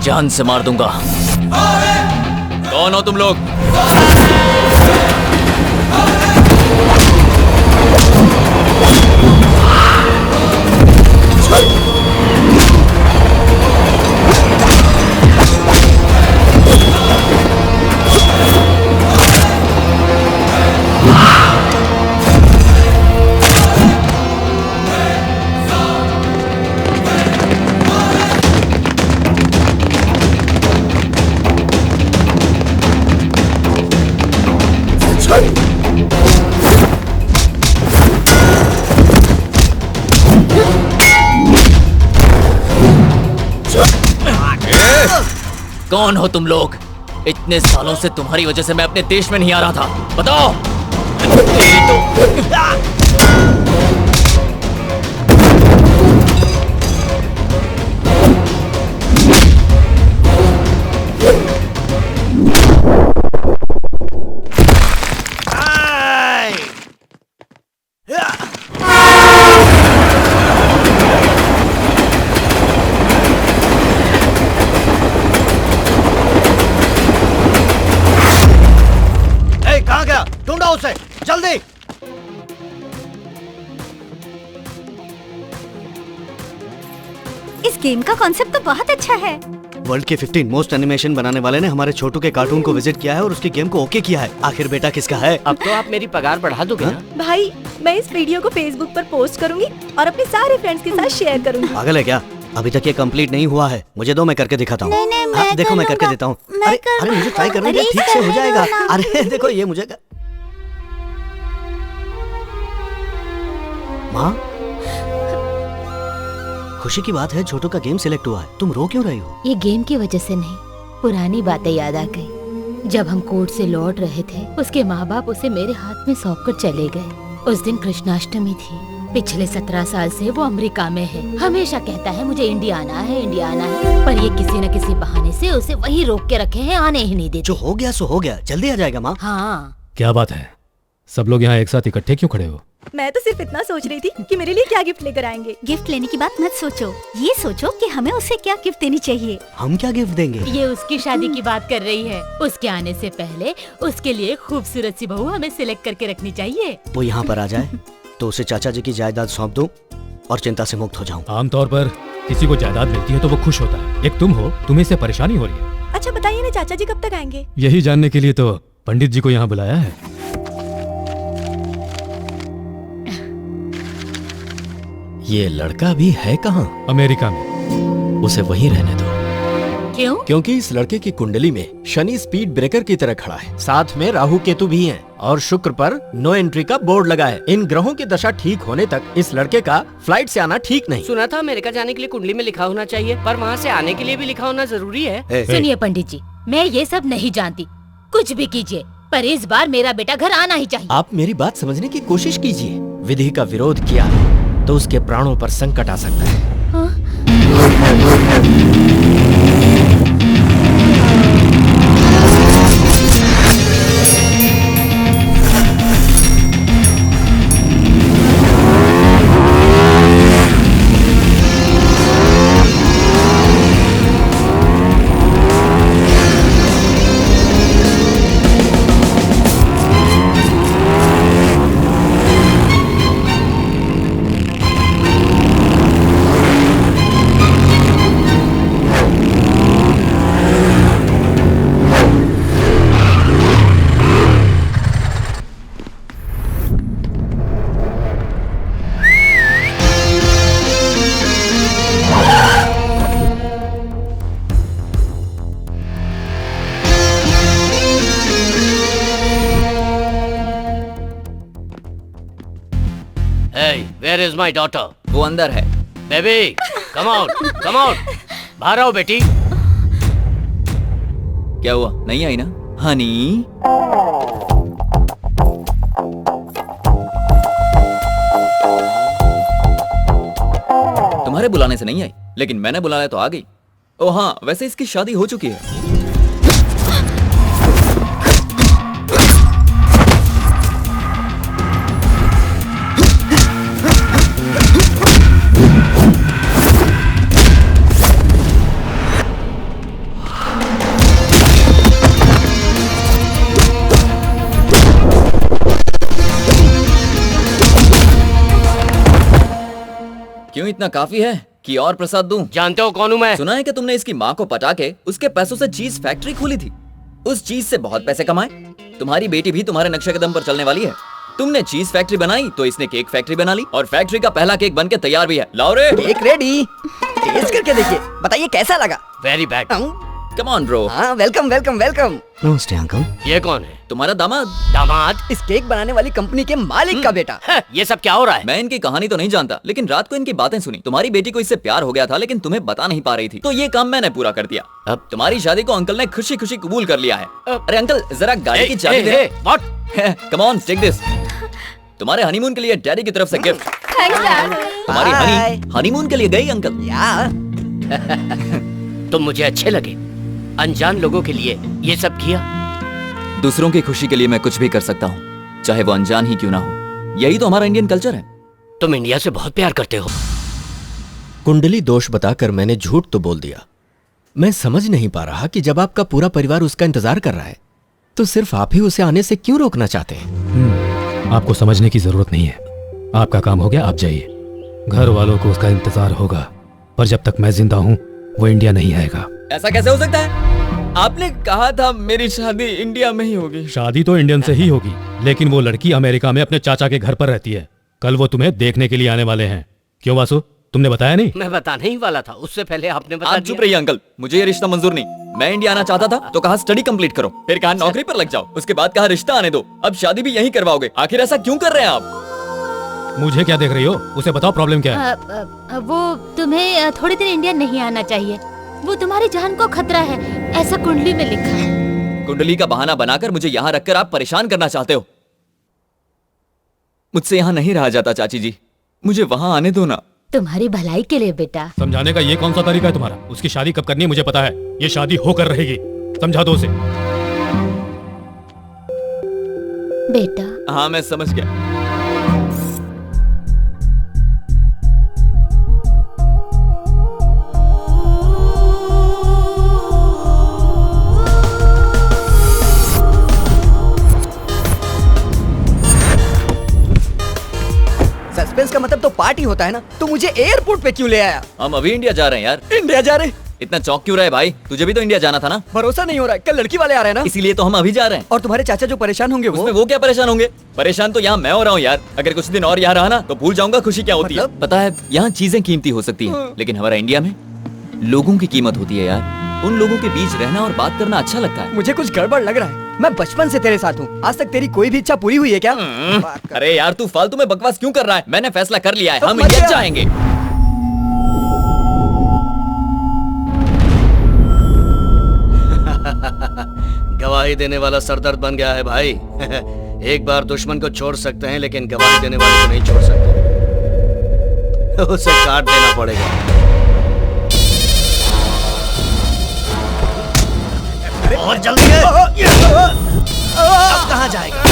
जान से मार दूंगा। कौन हो तुम लोग? कौन हो तुम लोग? इतने सालों से तुम्हारी वजह से मैं अपने देश में नहीं आ रहा था। बताओ। जल्दी। इस गेम का कॉन्सेप्ट तो बहुत अच्छा है। वर्ल्ड के 15 मोस्ट एनिमेशन बनाने वाले ने हमारे छोटू के कार्टून को विजिट किया है और उसकी गेम को ओके किया है। आखिर बेटा किसका है? अब तो आप मेरी पगार बढ़ा दोगे ना? भाई मैं इस वीडियो को फेसबुक पर पोस्ट करूंगी और अपने सारे फ्रेंड्स के साथ शेयर करूंगी। पागल है क्या? अभी तक ये कंप्लीट नहीं हुआ है। मुझे दो, मैं करके दिखाता हूँ। नहीं, देखो मैं करके देता हूँ। अरे मुझे ट्राई करने दे, ठीक से हो जाएगा। अरे देखो ये मुझे माँ, खुशी की बात है छोटू का गेम सिलेक्ट हुआ है। तुम रो क्यों रही हो? ये गेम की वजह से नहीं, पुरानी बातें याद आ गई। जब हम कोर्ट से लौट रहे थे, उसके माँ बाप उसे मेरे हाथ में सौंप कर चले गए। उस दिन कृष्णाष्टमी थी। पिछले 17 साल से वो अमेरिका में है। हमेशा कहता है मुझे इंडिया आना है, इंडिया आना है, पर ये किसी न किसी बहाने से उसे वहीं रोक के रखे हैं, आने ही नहीं देते। जो हो गया सो हो गया, जल्दी आ जाएगा माँ। हाँ। क्या बात है, सब लोग यहाँ एक साथ इकट्ठे क्यों खड़े हो? मैं तो सिर्फ इतना सोच रही थी कि मेरे लिए क्या गिफ्ट लेकर आएंगे। गिफ्ट लेने की बात मत सोचो, ये सोचो कि हमें उसे क्या गिफ्ट देनी चाहिए। हम क्या गिफ्ट देंगे? ये उसकी शादी की बात कर रही है। उसके आने से पहले उसके लिए खूबसूरत सी बहू हमें सिलेक्ट करके रखनी चाहिए। वो यहाँ पर आ जाए तो उसे चाचा जी की जायदाद सौंप दूं और चिंता से मुक्त हो जाऊं। आमतौर पर किसी को जायदाद मिलती है तो वो खुश होता है। एक तुम हो, तुम्हें इससे परेशानी हो रही है। अच्छा बताइए ना, चाचा जी कब तक आएंगे? यही जानने के लिए तो पंडित जी को यहाँ बुलाया है। ये लड़का भी है कहाँ? अमेरिका में। उसे वहीं रहने दो। क्यों? क्योंकि इस लड़के की कुंडली में शनि स्पीड ब्रेकर की तरह खड़ा है, साथ में राहु केतु भी हैं और शुक्र पर नो एंट्री का बोर्ड लगा है। इन ग्रहों की दशा ठीक होने तक इस लड़के का फ्लाइट से आना ठीक नहीं। सुना था अमेरिका जाने के लिए कुंडली में लिखा होना चाहिए, पर वहाँ से आने के लिए भी लिखा होना जरूरी है। सुनिए पंडित जी, मैं ये सब नहीं जानती। कुछ भी कीजिए, पर इस बार मेरा बेटा घर आना ही चाहिए। आप मेरी बात समझने की कोशिश कीजिए। विधि का विरोध किया तो उसके प्राणों पर संकट आ सकता है। हाँ? Where is my daughter? वो अंदर है। Baby, come out, come out. बाहर आओ बेटी। क्या हुआ, नहीं आई ना? हनी तुम्हारे बुलाने से नहीं आई, लेकिन मैंने बुलाया तो आ गई। ओ हाँ, वैसे इसकी शादी हो चुकी है। क्यों इतना काफी है कि और प्रसाद दूं? जानते हो कौन हूँ मैं? सुना है कि तुमने इसकी माँ को पटा के उसके पैसों से चीज फैक्ट्री खोली थी। उस चीज से बहुत पैसे कमाए। तुम्हारी बेटी भी तुम्हारे नक्शे कदम पर चलने वाली है। तुमने चीज फैक्ट्री बनाई तो इसने केक फैक्ट्री बना ली और फैक्ट्री का पहला केक बनके तैयार भी है। लाओ रे। केक रेडी, टेस्ट करके देखिए, बताइए कैसा लगा। Very bad. Come on bro. हाँ, वेलकम वेलकम वेलकम। नमस्ते अंकल। ये कौन है? तुम्हारा दामाद। दामाद? इस केक बनाने वाली कंपनी के मालिक का बेटा। ये सब क्या हो रहा है? मैं इनकी कहानी तो नहीं जानता, लेकिन रात को इनकी बातें सुनी। तुम्हारी बेटी को इससे प्यार हो गया था, लेकिन तुम्हें बता नहीं पा रही थी, तो ये काम मैंने पूरा कर दिया। अब तुम्हारी शादी को अंकल ने खुशी खुशी कबूल कर लिया है। अरे अंकल, जरा गाड़ी की चाबी दे। What? Come on, take this. तुम्हारे हनीमून के लिए डैडी की तरफ से गिफ्ट। Thanks dad. तुम्हारी हनीमून के लिए गई अंकल। या तुम मुझे अच्छे लगे। अनजान लोगों के लिए ये सब किया। दूसरों की खुशी के लिए मैं कुछ भी कर सकता हूँ, चाहे वो अनजान ही क्यों ना हो। यही तो हमारा इंडियन कल्चर है। तुम इंडिया से बहुत प्यार करते हो। कुंडली दोष बताकर मैंने झूठ तो बोल दिया। मैं समझ नहीं पा रहा कि जब आपका पूरा परिवार उसका इंतजार कर रहा है, तो सिर्फ आप ही उसे आने से क्यों रोकना चाहते हैं? आपको समझने की जरूरत नहीं है। आपका काम हो गया, आप जाइए। घर वालों को उसका इंतजार होगा, पर जब तक मैं जिंदा हूँ वो इंडिया नहीं आएगा। ऐसा कैसे हो सकता है? आपने कहा था मेरी शादी इंडिया में ही होगी। शादी तो इंडियन से ही होगी, लेकिन वो लड़की अमेरिका में अपने चाचा के घर पर रहती है। कल वो तुम्हें देखने के लिए आने वाले हैं। क्यों वासु, तुमने बताया नहीं? मैं बताने ही वाला था, उससे पहले आपने बता आप चुप रहिए अंकल, मुझे ये रिश्ता मंजूर नहीं। मैं इंडिया आना चाहता था तो कहा स्टडी कंप्लीट करो, फिर कहा नौकरी पर लग जाओ, उसके बाद कहा रिश्ता आने दो, अब शादी भी यहीं करवाओगे। आखिर ऐसा क्यों कर रहे हैं आप? मुझे क्या देख रही हो? उसे बताओ प्रॉब्लम क्या है। वो तुम्हें थोड़ी देर इंडिया नहीं आना चाहिए। वो तुम्हारी जान को खतरा है, ऐसा कुंडली में लिखा है। कुंडली का बहाना बनाकर मुझे यहाँ रखकर आप परेशान करना चाहते हो। मुझसे यहाँ नहीं रहा जाता चाची जी, मुझे वहाँ आने दो ना। तुम्हारी भलाई के लिए बेटा। समझाने का ये कौन सा तरीका है तुम्हारा? उसकी शादी कब करनी है मुझे पता है, ये शादी होकर रहेगी। समझा दो उसे। बेटा। हाँ मैं समझ गया। सस्पेंस का मतलब तो पार्टी होता है ना, तो मुझे एयरपोर्ट पे क्यों ले आया? हम अभी इंडिया जा रहे हैं यार। इंडिया जा रहे? इतना चौंक क्यों रहे भाई? तुझे भी तो इंडिया जाना था ना। भरोसा नहीं हो रहा है, कल लड़की वाले आ रहे हैं ना, इसीलिए तो हम अभी जा रहे हैं। और तुम्हारे चाचा जो परेशान होंगे उसमें वो क्या परेशान होंगे? परेशान तो यहाँ मैं हो रहा हूँ यार। अगर कुछ दिन और यहाँ रहा ना तो भूल जाऊंगा खुशी क्या होती है। पता है यहाँ चीजें कीमती हो सकती है, लेकिन हमारा इंडिया में लोगों की कीमत होती है यार। उन लोगों के बीच रहना और बात करना अच्छा लगता है। मुझे कुछ गड़बड़ लग रहा है। मैं बचपन से तेरे साथ हूँ, आज तक तेरी कोई भी इच्छा पूरी हुई है क्या? अरे यार तू फालतू में बकवास क्यों कर रहा है? मैंने फैसला कर लिया है, तो हम इंडिया जाएंगे। गवाही देने वाला सरदर्द बन गया है भाई। एक बार दुश्मन को छोड़ सकते हैं, लेकिन गवाही देने वाले को नहीं छोड़ सकते। उसे काट देना पड़ेगा। और जल्दी है। अब कहाँ जाएगा?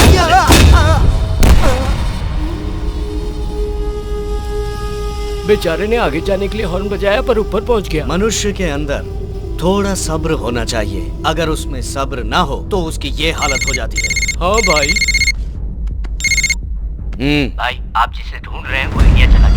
बेचारे ने आगे जाने के लिए हॉर्न बजाया पर ऊपर पहुंच गया। मनुष्य के अंदर थोड़ा सब्र होना चाहिए। अगर उसमें सब्र ना हो तो उसकी ये हालत हो जाती है। हाँ भाई। भाई आप जिसे ढूंढ रहे हैं वो इंडिया चला गया।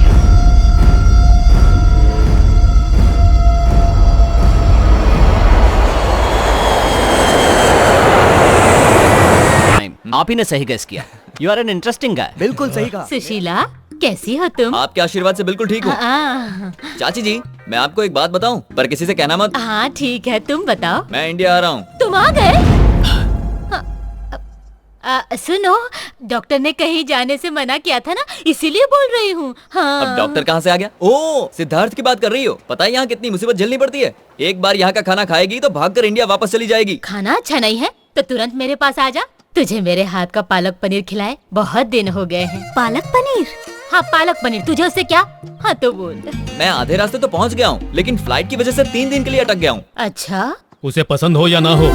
आप ही ने सही गेस किया। You are an interesting guy. बिल्कुल सही कहा। सुशीला, कैसी हो तुम? आपके आशीर्वाद से बिल्कुल ठीक हूँ। चाची जी मैं आपको एक बात बताऊं, पर किसी से कहना मत। हाँ ठीक है, तुम बताओ। मैं इंडिया आ रहा हूँ। तुम आ गए? सुनो, डॉक्टर ने कहीं जाने से मना किया था ना, इसीलिए बोल रही हूँ। हाँ। अब डॉक्टर कहाँ से आ गया? ओह सिद्धार्थ की बात कर रही हो। पता है यहाँ कितनी मुसीबत झेलनी पड़ती है। एक बार यहाँ का खाना खाएगी तो भागकर इंडिया वापस चली जाएगी। खाना अच्छा नहीं है तो तुरंत मेरे पास आ जा, तुझे मेरे हाथ का पालक पनीर खिलाए। बहुत दिन हो गए हैं। पालक पनीर? हाँ पालक पनीर। तुझे उससे क्या? हाँ तो बोल। मैं आधे रास्ते तो पहुँच गया हूँ, लेकिन फ्लाइट की वजह से 3 दिन के लिए अटक गया हूँ। अच्छा, उसे पसंद हो या ना हो,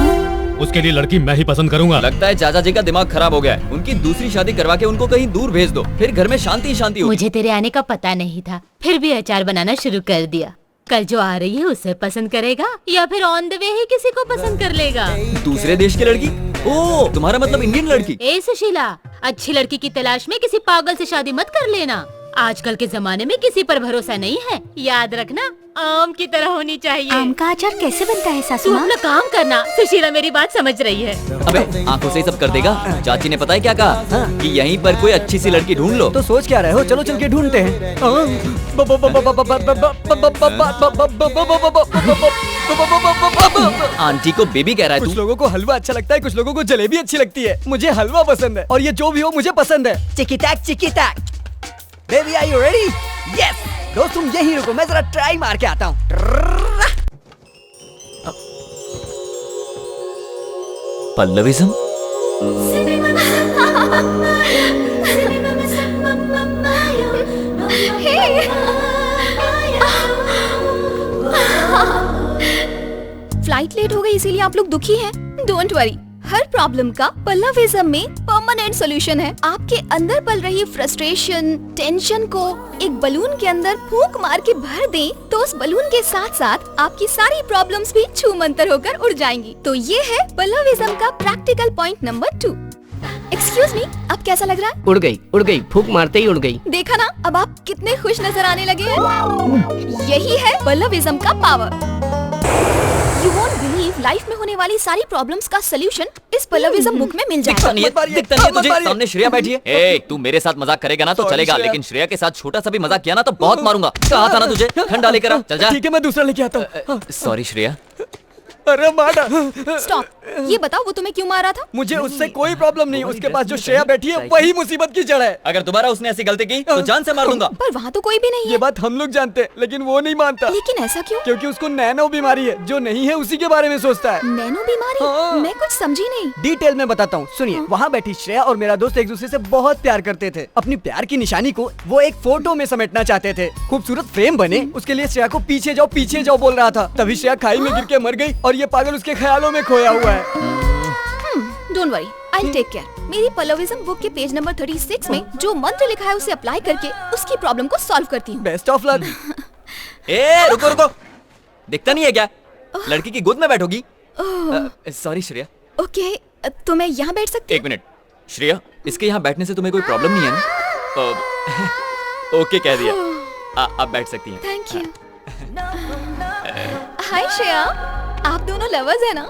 उसके लिए लड़की मैं ही पसंद करूंगा। लगता है चाचा जी का दिमाग खराब हो गया है। उनकी दूसरी शादी करवा के उनको कहीं दूर भेज दो, फिर घर में शांति ही शांति होगी। मुझे तेरे आने का पता नहीं था, फिर भी अचार बनाना शुरू कर दिया। कल जो आ रही है उसे पसंद करेगा या फिर ऑन द वे ही किसी को पसंद कर लेगा? दूसरे देश की लड़की? ओह तुम्हारा मतलब इंडियन लड़की? ए सुशीला, अच्छी लड़की की तलाश में किसी पागल से शादी मत कर लेना। आजकल के जमाने में किसी पर भरोसा नहीं है। याद रखना, आम की तरह होनी चाहिए। आम का अचार कैसे बनता है सासू तू माँ? अपना काम करना। सुशीला मेरी बात समझ रही है। अबे आंखों से ही सब कर देगा। चाची ने पता है क्या कहा कि यहीं पर कोई अच्छी सी लड़की ढूंढ लो। तो सोच क्या रहे हो? चलो चल के ढूंढते हैं। आंटी को बेबी कह रहा है कुछ तू? लोगों को हलवा अच्छा लगता है, कुछ लोगों को जलेबी अच्छी लगती है। मुझे हलवा पसंद है और ये जो भी हो मुझे पसंद है। चिकी टैक। Baby are you ready? Yes. दोस्त तुम यहीं रुको, मैं जरा ट्राई मार के आता हूँ। पल्लविज्म? फ्लाइट लेट हो गई इसीलिए आप लोग दुखी हैं। डोंट वरी, हर प्रॉब्लम का पल्लविज्म में परमानेंट सॉल्यूशन है। आपके अंदर पल रही फ्रस्ट्रेशन, टेंशन को एक बलून के अंदर फूंक मार के भर दें, तो उस बलून के साथ साथ आपकी सारी प्रॉब्लम्स भी छू मंतर होकर उड़ जाएंगी। तो ये है पल्लविज्म का practical point number 2। Excuse me, अब कैसा लग रहा है? उड़ गई, फूंक मारते ही उड़ गई। देखा ना, अब आप कितने खुश नजर आने लगे हैं। यही है पल्लविज्म का power. You won't believe, life में होने वाली सारी प्रॉब्लम्स का सोल्यूशन इस पल्लविज्म बुक में मिल दिखता जाएगा। नहीं है तुझे? सामने श्रेया बैठी है। ए, तू मेरे साथ मजाक करेगा ना तो चलेगा, लेकिन श्रेया के साथ छोटा सा भी मजाक किया ना तो बहुत मारूंगा। कहा था ना तुझे, ठंडा लेकर आ। चल जा। ठीक है, मैं दूसरा लेके आता हूँ। सॉरी श्रेया। अरे मारा। स्टॉप, ये बताओ वो तुम्हें क्यों मारा था? मुझे उससे कोई प्रॉब्लम नहीं। उसके पास जो श्रेया बैठी है वही मुसीबत की जड़ है। अगर दोबारा उसने ऐसी गलती की तो जान से मार दूंगा। पर वहाँ तो कोई भी नहीं ये है। बात हम लोग जानते हैं, लेकिन वो नहीं मानता। लेकिन ऐसा क्यों? क्योंकि उसको नैनो बीमारी है, जो नहीं है उसी के बारे में सोचता है। नैनो बीमारी? हाँ। मैं कुछ समझी नहीं। डिटेल में बताता हूँ, सुनिए। वहाँ बैठी श्रेया और मेरा दोस्त एक दूसरे से बहुत प्यार करते थे। अपनी प्यार की निशानी को वो एक फोटो में समेटना चाहते थे। खूबसूरत फ्रेम बने, उसके लिए श्रेया को पीछे जाओ बोल रहा था। तभी श्रेया खाई में गिर के मर गई और ये पागल उसके ख्यालों में खोया हुआ है। Don't worry, I take care. मेरी पल्लविज्म बुक के पेज नंबर 36 में जो मंत्र लिखा है उसे अप्लाई करके उसकी प्रॉब्लम को सॉल्व करती हूँ। Best of luck. ए रुको, दिखता नहीं है क्या? लड़की की गोद में बैठोगी? सॉरी श्रेया। ओके, तो मैं यहाँ बैठ सकती एक मिनट श्रेया, इसके यहाँ बैठने से तुम्हें कोई प्रॉब्लम नहीं है ना? ओके कह दिया। आप बैठ सकती हैं। Thank you. हाय श्रेया, आप दोनों लवर्स है ना?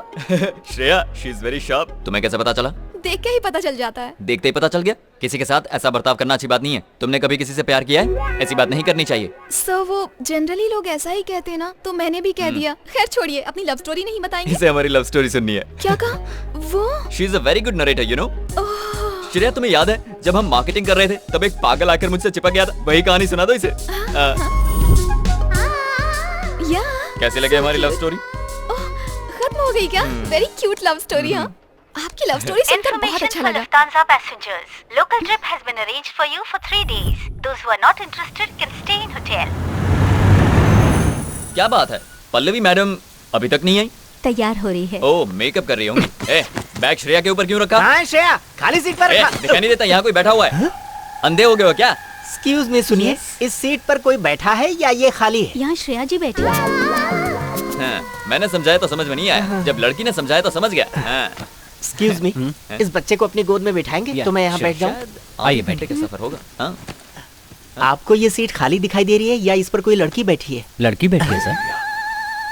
Shreya, she is very sharp. तुम्हें कैसे पता चला? देख के ही पता चल जाता है। देखते ही पता चल गया? किसी के साथ ऐसा बर्ताव करना अच्छी बात नहीं है। तुमने कभी किसी से प्यार किया है? ऐसी बात नहीं करनी चाहिए। सर, वो जनरली लोग ऐसा ही कहते हैं ना, तो मैंने भी कह दिया। खैर छोड़िए, अपनी लव स्टोरी नहीं बताएंगे? इसे हमारी लव स्टोरी सुननी है। क्या कहा वो? She is a very good narrator, you know. Shreya, तुम्हें याद है जब हम मार्केटिंग कर रहे थे तब एक पागल आकर मुझसे चिपक गया था? वही कहानी सुना दो इसे। या कैसी लगे हमारी लव स्टोरी? खत्म हो गई क्या? Very cute love story. हाँ, आपकी लव स्टोरी सुनकर बहुत अच्छा लगा। Lufthansa passengers. Local trip has been arranged for you for 3 days. Those who are not interested can stay in hotel. क्या बात है, पल्लवी मैडम अभी तक नहीं आई? तैयार हो रही है। ओह, मेकअप कर रही होंगी। बैग श्रेया के ऊपर क्यों रखा? हाँ श्रेया, खाली सीट पर रखा। दिखाई नहीं देता यहाँ कोई बैठा हुआ है? अंधे हो गए हो क्या? एक्सक्यूज मी, सुनिए, इस सीट पर कोई बैठा है या ये खाली है? यहाँ श्रेया जी बैठी है। हाँ, मैंने समझाया तो समझ में नहीं आया, जब लड़की ने समझाया तो समझ गया। हाँ। एक्सक्यूज मी, इस बच्चे को अपनी गोद में बिठाएंगे तो मैं यहाँ बैठ जाऊँ? आइए, बैठे का सफर होगा। हाँ? आपको ये सीट खाली दिखाई दे रही है या इस पर कोई लड़की बैठी है? लड़की बैठी है सर।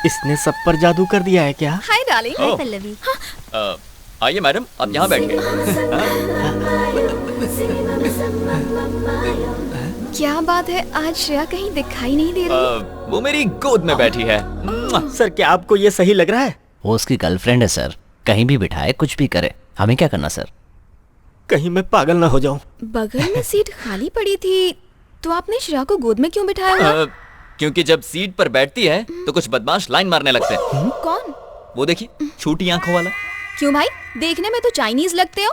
इसने सब पर जादू कर दिया है क्या? Hi darling. ओह। पल्लवी। आइए मैडम, आप यहाँ बैठ गए। क्या बात है, आज श्रेया कहीं दिखाई नहीं दे रही। वो मेरी गोद में बैठी है। सर, क्या आपको ये सही लग रहा है? वो उसकी गर्लफ्रेंड है सर, कहीं भी बिठाए कुछ भी करे, हमें क्या करना सर? कहीं मैं पागल ना हो जाऊं। बगल में सीट खाली पड़ी थी, तो आपने श्रेया को गोद में क्यों बिठाया? क्योंकि जब सीट पर बैठती है तो कुछ बदमाश लाइन मारने लगते हैं। कौन? वो देखिए, छोटी आंखों वाला। क्यों भाई, देखने में तो चाइनीज लगते हो।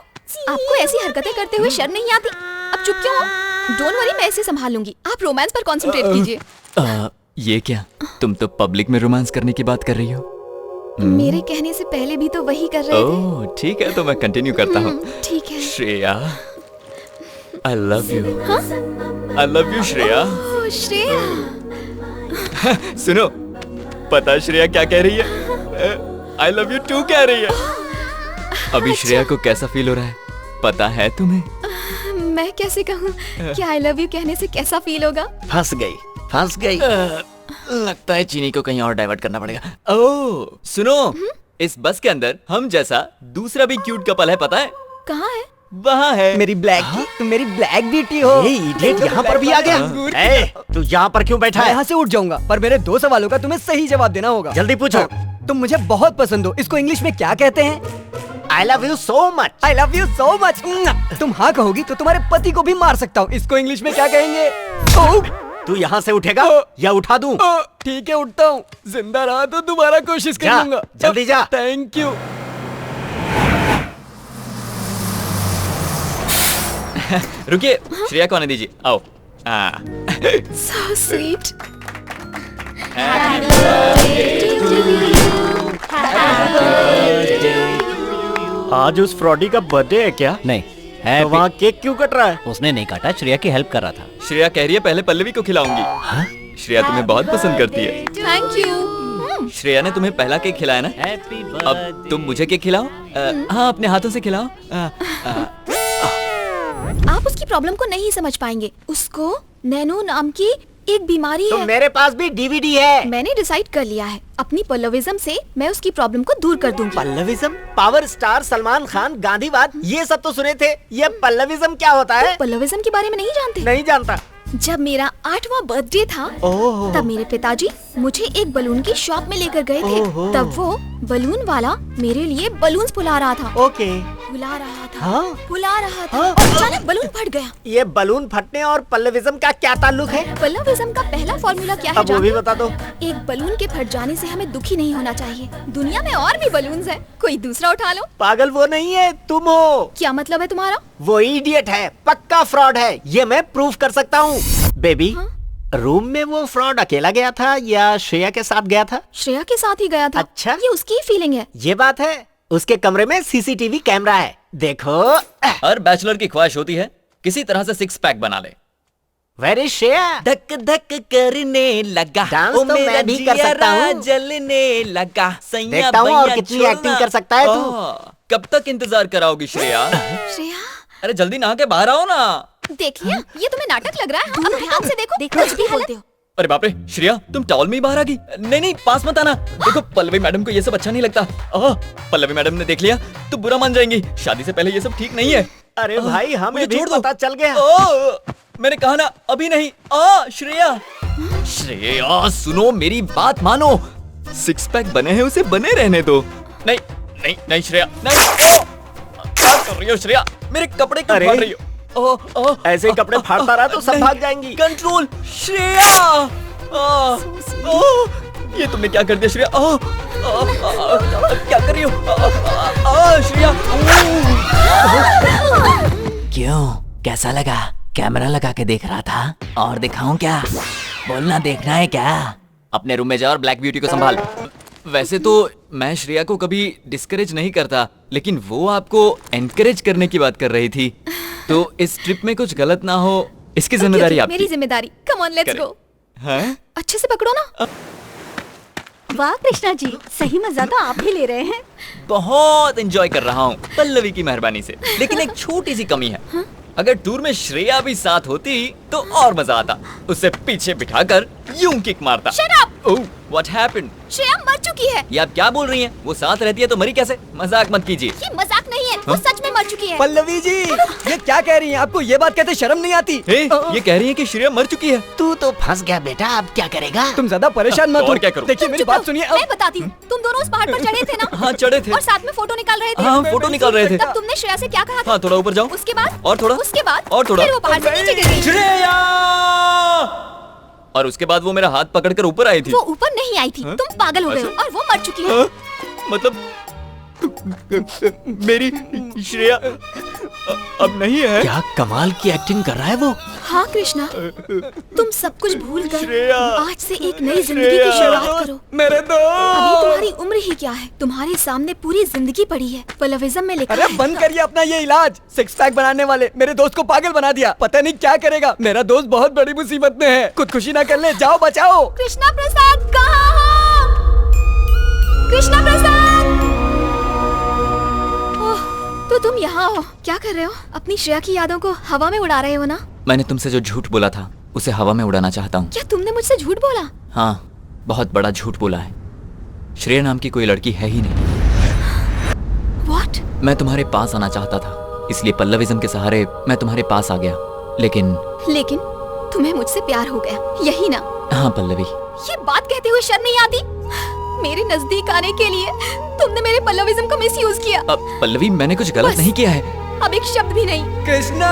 आपको ऐसी हरकतें करते हुए शर्म नहीं आती? अब चुप क्यों हो? डोंट वरी, मैं इसे संभाल लूंगी। आप रोमांस पर कंसंट्रेट कीजिए। ये क्या, तुम तो पब्लिक में रोमांस करने की बात कर रही हो? मेरे कहने से पहले भी तो वही कर रहे थे। ओह ठीक है, तो मैं कंटिन्यू करता हूँ। ठीक है। Shreya, I love you. I love you Shreya. Oh Shreya. सुनो, पता है श्रेया क्या कह रही है? आई लव यू टू कह रही है। अभी श्रेया को कैसा फील हो रहा है पता है तुम्हें? मैं कैसे कहूँ कि आई लव यू कहने से कैसा फील होगा? फंस गई। लगता है चीनी को कहीं और डाइवर्ट करना पड़ेगा। ओह सुनो, इस बस के अंदर हम जैसा दूसरा भी क्यूट कपल है, पता है? कहाँ है? वहाँ है। मेरी ब्लैक तुम मेरी ब्लैक ब्यूटी हो। ये इडियट यहाँ पर भी आ गया। ए, तू यहाँ पर क्यों बैठा मैं है? यहाँ से उठ जाऊंगा, पर मेरे 2 सवालों का तुम्हें सही जवाब देना होगा। जल्दी पूछो। तुम मुझे बहुत पसंद हो, इसको इंग्लिश में क्या कहते हैं? आई love you so much. I love you so much. तुम हाँ कहोगी तो तुम्हारे पति को भी मार सकता हूँ, इसको इंग्लिश में क्या कहेंगे? तू यहाँ से उठेगा या उठा दूं? ठीक है, उठता हूँ। जिंदा रहा तो दोबारा कोशिश जा, करूंगा। जल्दी जा। Thank you. रुकिए, श्रेया को आने दीजिए। आओ। So sweet. आज उस फ्रॉडी का बर्थडे है क्या? नहीं तो वहाँ केक क्यों कट रहा है? उसने नहीं काटा, श्रेया की हेल्प कर रहा था। श्रेया कह रही है पहले पल्लवी को खिलाऊंगी। श्रेया तुम्हें बहुत पसंद करती है। Thank you. श्रेया ने तुम्हें पहला केक खिलाया ना? हैप्पी अब तुम मुझे केक खिलाओ। हाँ, अपने हाथों से खिलाओ। आप उसकी प्रॉब्लम को नहीं समझ पाएंगे। उसको नैनो नाम की एक बीमारी तो है। मेरे पास भी डीवीडी है। मैंने डिसाइड कर लिया है, अपनी पल्लविज्म से मैं उसकी प्रॉब्लम को दूर कर दूंगी। पल्लविज्म? पावर स्टार सलमान खान, गांधीवाद, ये सब तो सुने थे। ये पल्लविज्म क्या होता है? पल्लविज्म के बारे में नहीं जानते? नहीं जानता। जब मेरा 8वां बर्थडे था, ओह। तब मेरे पिताजी मुझे एक बलून की शॉप में लेकर गए थे। ओहो। तब वो बलून वाला मेरे लिए बलून्स फुला रहा था। ओके। फुला रहा था, हाँ? फुला रहा था, हाँ? और अचानक बलून फट गया। ये बलून फटने और पल्लविज्म का क्या ताल्लुक है? पल्लविज्म का पहला फॉर्मूला क्या है अब वो भी जानते? बता दो। एक बलून के फट जाने से हमें दुखी नहीं होना चाहिए। दुनिया में और भी बलून्स हैं, कोई दूसरा उठा लो। पागल वो नहीं है, तुम हो। क्या मतलब है तुम्हारा? वो इडियट है, पक्का फ्रॉड है, ये मैं प्रूफ कर सकता हूँ। बेबी, रूम में वो फ्रॉड अकेला गया था या श्रेया के साथ गया था? श्रेया के साथ ही गया था। अच्छा। ये उसकी फीलिंग है। ये बात है। उसके कमरे में सीसीटीवी कैमरा है, देखो। हर बैचलर की ख्वाहिश होती है किसी तरह से 6 पैक बना ले। Where is Shreya? धक धक करने लगा, डांस ओ तो मैं मेरा भी कर सकता जियरा हूँ। जलने लगा। सैया देखता हूँ और भैया कितनी छोड़ना। एक्टिंग कर सकता है तू। कब तक इंतजार कराओगी श्रेया? श्रेया, अरे जल्दी नहा के बाहर आओ ना। देख लिया, ये तुम्हें नाटक लग रहा है। अब ध्यान से देखो, कुछ भी बोलते हो। अरे बाप रे, श्रेया तुम टॉवल में ही बाहर आ गई। नहीं नहीं, पास मत आना। देखो पल्लवी मैडम को ये सब अच्छा नहीं लगता। पल्लवी मैडम ने देख लिया तो बुरा मान जाएंगी। शादी से पहले ये सब ठीक नहीं है। अरे भाई, हमें मुझे भी छोड़ दो। पता चल गया। मैंने कहा ना अभी नहीं। श्रेया, श्रेया सुनो, मेरी बात मानो। 6 पैक बने हैं, उसे बने रहने दो। नहीं नहीं नहीं श्रेया, नहीं। क्या कर रही हो श्रेया? मेरे कपड़े क्यों फाड़ रही हो? ऐसे ही कपड़े फाड़ता रहा तो सब भाग जाएंगी। कंट्रोल श्रेया। ये तुमने क्या कर दिया श्रेया? क्या कर रही हो श्रेया? क्यों, कैसा लगा? कैमरा लगा के देख रहा था और दिखाऊं क्या? बोलना, देखना है क्या? अपने रूम में जा और ब्लैक ब्यूटी को संभाल। वैसे तो मैं श्रेया को कभी डिस्करेज नहीं करता, लेकिन वो आपको एनकरेज करने की बात कर रही थी, तो इस ट्रिप में कुछ गलत ना हो इसकी जिम्मेदारी आपकी। मेरी जिम्मेदारी। Come on, let's go. हैं? अच्छे से पकड़ो ना। वाह कृष्णा जी, सही मजा तो आप ही ले रहे हैं। बहुत एंजॉय कर रहा हूँ पल्लवी की मेहरबानी से, लेकिन एक छोटी सी कमी है। अगर टूर में श्रेया भी साथ होती तो और मजा आता। उसे पीछे बिठाकर यूं किक मारता। Shut up! Oh, what happened? Shreya मर चुकी है। ये आप क्या बोल रही हैं? वो साथ रहती है तो मरी कैसे? मजाक मत कीजिए। ये मजाक नहीं है, वो सच में मर चुकी है। पल्लवी जी, ये क्या कह रही हैं? आपको ये बात कहते शर्म नहीं आती? ये कह रही है कि श्रेया मर चुकी है। तू तो फंस गया बेटा, अब क्या करेगा? तुम ज्यादा परेशान मत और हो। क्या करूं? देखिए मेरी बात सुनिए। मैं बताती हूँ। तुम दोनों उस पहाड़ पर चढ़े थे ना? हाँ, चढ़े थे। और साथ में फोटो निकाल रहे थे। हाँ, फोटो निकाल रहे थे। तब तुमने श्रेया से क्या कहा था? हाँ, थोड़ा ऊपर जाओ। उसके बाद? और थोड़ा। उसके बाद? और थोड़ा। फिर वो पहाड़ से नीचे गिर गई। श्रेया! और उसके बाद वो मेरा हाथ पकड़कर ऊपर आई थी। वो ऊपर नहीं आई थी। तुम पागल हो गए हो और वो मर चुकी है। मतलब मेरी श्रेया अब नहीं है। क्या कमाल की एक्टिंग कर रहा है वो। हाँ कृष्णा, तुम सब कुछ भूल कर श्रेया, आज से एक नई जिंदगी की शुरुआत करो। मेरे अभी दोस्त। तुम्हारी उम्र ही क्या है, तुम्हारे सामने पूरी जिंदगी पड़ी है। पल्लविज्म में लिखा अरे है। बंद करिए अपना ये इलाज। 6 पैक बनाने वाले मेरे दोस्त को पागल बना दिया। पता नहीं क्या करेगा। मेरा दोस्त बहुत बड़ी मुसीबत में है। खुदकुशी ना कर ले, जाओ बचाओ। कृष्णा प्रसाद कहाँ हो? कृष्णा प्रसाद! ओह, तू तुम यहाँ हो, क्या कर रहे हो? अपनी श्रेया की यादों को हवा में उड़ा रहे हो ना? मैंने तुमसे जो झूठ बोला था उसे हवा में उड़ाना चाहता हूँ। क्या तुमने मुझसे झूठ बोला? हाँ, बहुत बड़ा झूठ बोला है। श्रेया नाम की कोई लड़की है ही नहीं। What? मैं तुम्हारे पास आना चाहता था, इसलिए पल्लविज्म के सहारे मैं तुम्हारे पास आ गया। लेकिन तुम्हें मुझसे प्यार हो गया, यही ना? हाँ पल्लवी। ये बात कहते हुए शर्म नहीं आती? मेरे नजदीक आने के लिए तुमने मेरे पल्लविज्म का मिसयूज किया। पल्लवी, मैंने कुछ गलत नहीं किया है। अब एक शब्द भी नहीं। कृष्णा,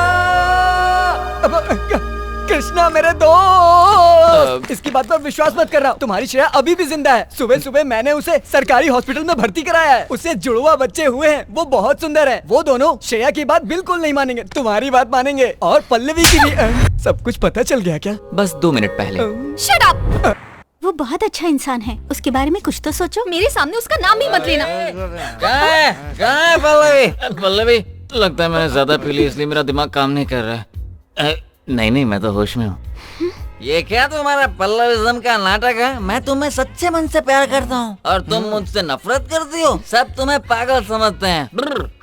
कृष्णा मेरे दोस्त, इसकी बात पर विश्वास मत कर रहा हूँ। तुम्हारी श्रेया अभी भी जिंदा है। सुबह सुबह मैंने उसे सरकारी हॉस्पिटल में भर्ती कराया है। उससे जुड़वा बच्चे हुए हैं, वो बहुत सुंदर है। वो दोनों श्रेया की बात बिल्कुल नहीं मानेंगे, तुम्हारी बात मानेंगे। और पल्लवी की भी। सब कुछ पता चल गया क्या? बस 2 मिनट पहले। Shut up! वो बहुत अच्छा इंसान है, उसके बारे में कुछ तो सोचो। मेरे सामने उसका नाम ही मत लेना। पल्लवी, लगता है मैंने ज्यादा पी ली, इसलिए मेरा दिमाग काम नहीं कर रहा है। नहीं, मैं तो होश में हूँ। ये क्या तुम्हारा पल्लविज्म का नाटक है? मैं तुम्हें सच्चे मन से प्यार करता हूँ और तुम मुझसे नफरत करती हो। सब तुम्हें पागल समझते हैं।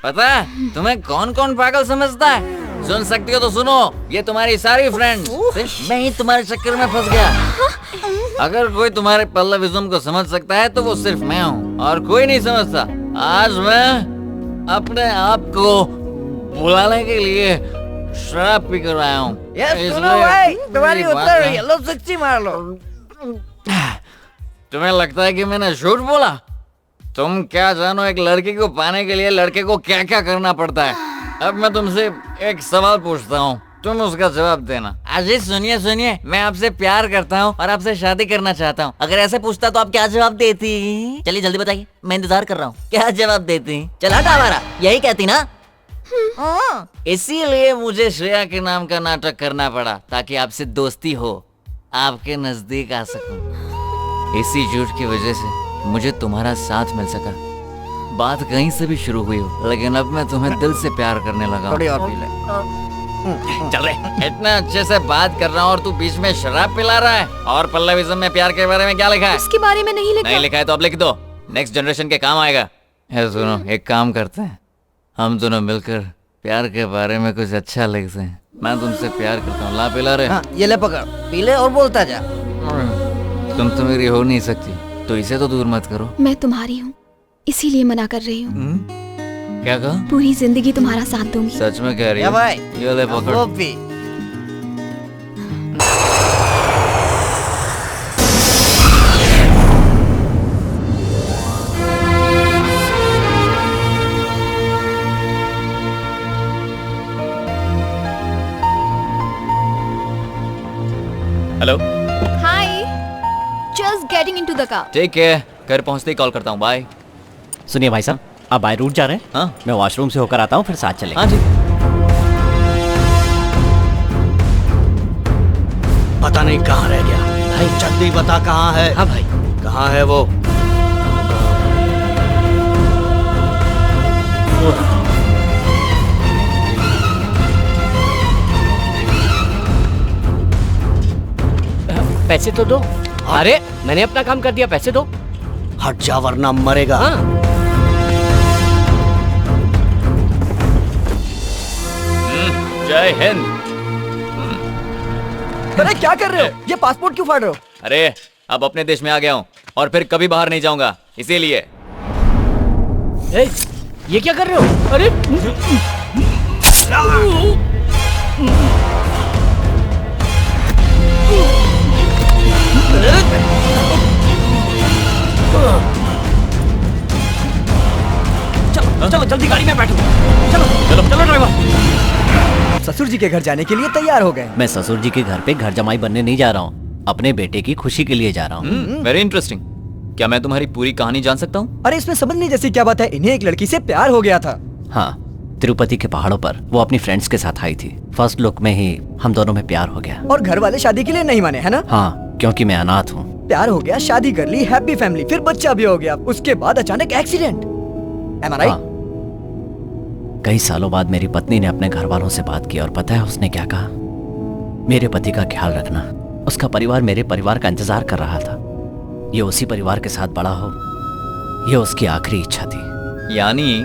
पता है तुम्हें कौन कौन पागल समझता है? सुन सकती हो तो सुनो, ये तुम्हारी सारी फ्रेंड्स। सिर्फ मैं ही तुम्हारे चक्कर में फंस गया। अगर कोई तुम्हारे पल्लविज्म को समझ सकता है तो वो सिर्फ मैं हूँ और कोई नहीं समझता। आज मैं अपने आप को बुलाने के लिए शराब पी कर आया हूँ। सुनो भाई, तुम्हारी उत्तर रही है, लो सच्ची मार लो। तुम्हें लगता है कि मैंने झूठ बोला? तुम क्या जानो एक लड़की को पाने के लिए लड़के को क्या क्या करना पड़ता है। अब मैं तुमसे एक सवाल पूछता हूँ, तुम उसका जवाब देना। अजीत सुनिए, मैं आपसे प्यार करता हूँ और आपसे शादी करना चाहता हूँ। अगर ऐसे पूछता तो आप क्या जवाब देती? चलिए जल्दी बताइए, मैं इंतजार कर रहा हूँ। क्या जवाब देती? चला हमारा यही कहती ना? इसीलिए मुझे श्रेया के नाम का नाटक करना पड़ा, ताकि आपसे दोस्ती हो, आपके नजदीक आ सकूं। इसी झूठ की वजह से मुझे तुम्हारा साथ मिल सका। बात कहीं से भी शुरू हुई हो, लेकिन अब मैं तुम्हें दिल से प्यार करने लगा। थोड़ी और पी ले। चल रहे, इतना अच्छे से बात कर रहा हूँ और तू बीच में शराब पिला रहा है। और पल्लविज्म में प्यार के बारे में क्या लिखा है? उसके बारे में नहीं लिखा। नहीं लिखा है तो अब लिख दो, नेक्स्ट जनरेशन के काम आएगा। सुनो, एक काम करते हैं, हम दोनों मिलकर प्यार के बारे में कुछ अच्छा लिखते हैं। मैं तुमसे प्यार करता हूँ, ला पिला रहे। हाँ, ये ले पकड़, पी ले और बोलता जा। तुम तो मेरी हो नहीं सकती, तो इसे तो दूर मत करो। मैं तुम्हारी हूँ, इसीलिए मना कर रही हूँ। क्या कहा? पूरी जिंदगी तुम्हारा साथ दूंगी। सच में कह रही या हो? भाई, ये ले पकड़। वो P. Hello. Hi, just getting into the car. ठीक है, घर पहुंचते ही कॉल करता हूँ। बाय। सुनिए भाई साहब, आप बाय रूट जा रहे हैं? हाँ, मैं वॉशरूम से होकर आता हूँ, फिर साथ चलेंगे। हाँ जी। पता नहीं कहाँ रह गया भाई, जल्दी बता कहाँ है। हाँ भाई, कहाँ है वो? पैसे तो दो। अरे मैंने अपना काम कर दिया, पैसे दो। हट जा वरना मरेगा। हाँ। जय हिंद। अरे क्या कर रहे हो? ये पासपोर्ट क्यों फाड़ रहे हो? अरे अब अपने देश में आ गया हूँ और फिर कभी बाहर नहीं जाऊंगा, इसीलिए। ए, ये क्या कर रहे हो? अरे चलो चलो जल्दी गाड़ी में बैठो। चलो चलो चलो ड्राइवर। ससुर जी के घर जाने के लिए तैयार हो गए। मैं ससुर जी के घर पे घर जमाई बनने नहीं जा रहा हूँ, अपने बेटे की खुशी के लिए जा रहा हूँ। Very interesting. क्या मैं तुम्हारी पूरी कहानी जान सकता हूँ? अरे इसमें समझने जैसी क्या बात है, इन्हें एक लड़की से प्यार हो गया था। हाँ, तिरुपति के पहाड़ों पर वो अपनी फ्रेंड्स के साथ आई थी। फर्स्ट लुक में ही हम दोनों में प्यार हो गया। और घर वाले शादी के लिए नहीं माने, है ना? हाँ, क्योंकि मैं अनाथ हूँ। प्यार हो गया, शादी कर ली, हैप्पी फैमिली, फिर बच्चा भी हो गया। उसके बाद अचानक एक्सीडेंट। Am I right? हाँ। कई सालों बाद मेरी पत्नी ने अपने घर वालों से बात की और पता है उसने क्या कहा? मेरे पति का ख्याल रखना। उसका परिवार मेरे परिवार का इंतजार कर रहा था। ये उसी परिवार के साथ बड़ा हो, ये उसकी आखिरी इच्छा थी। यानी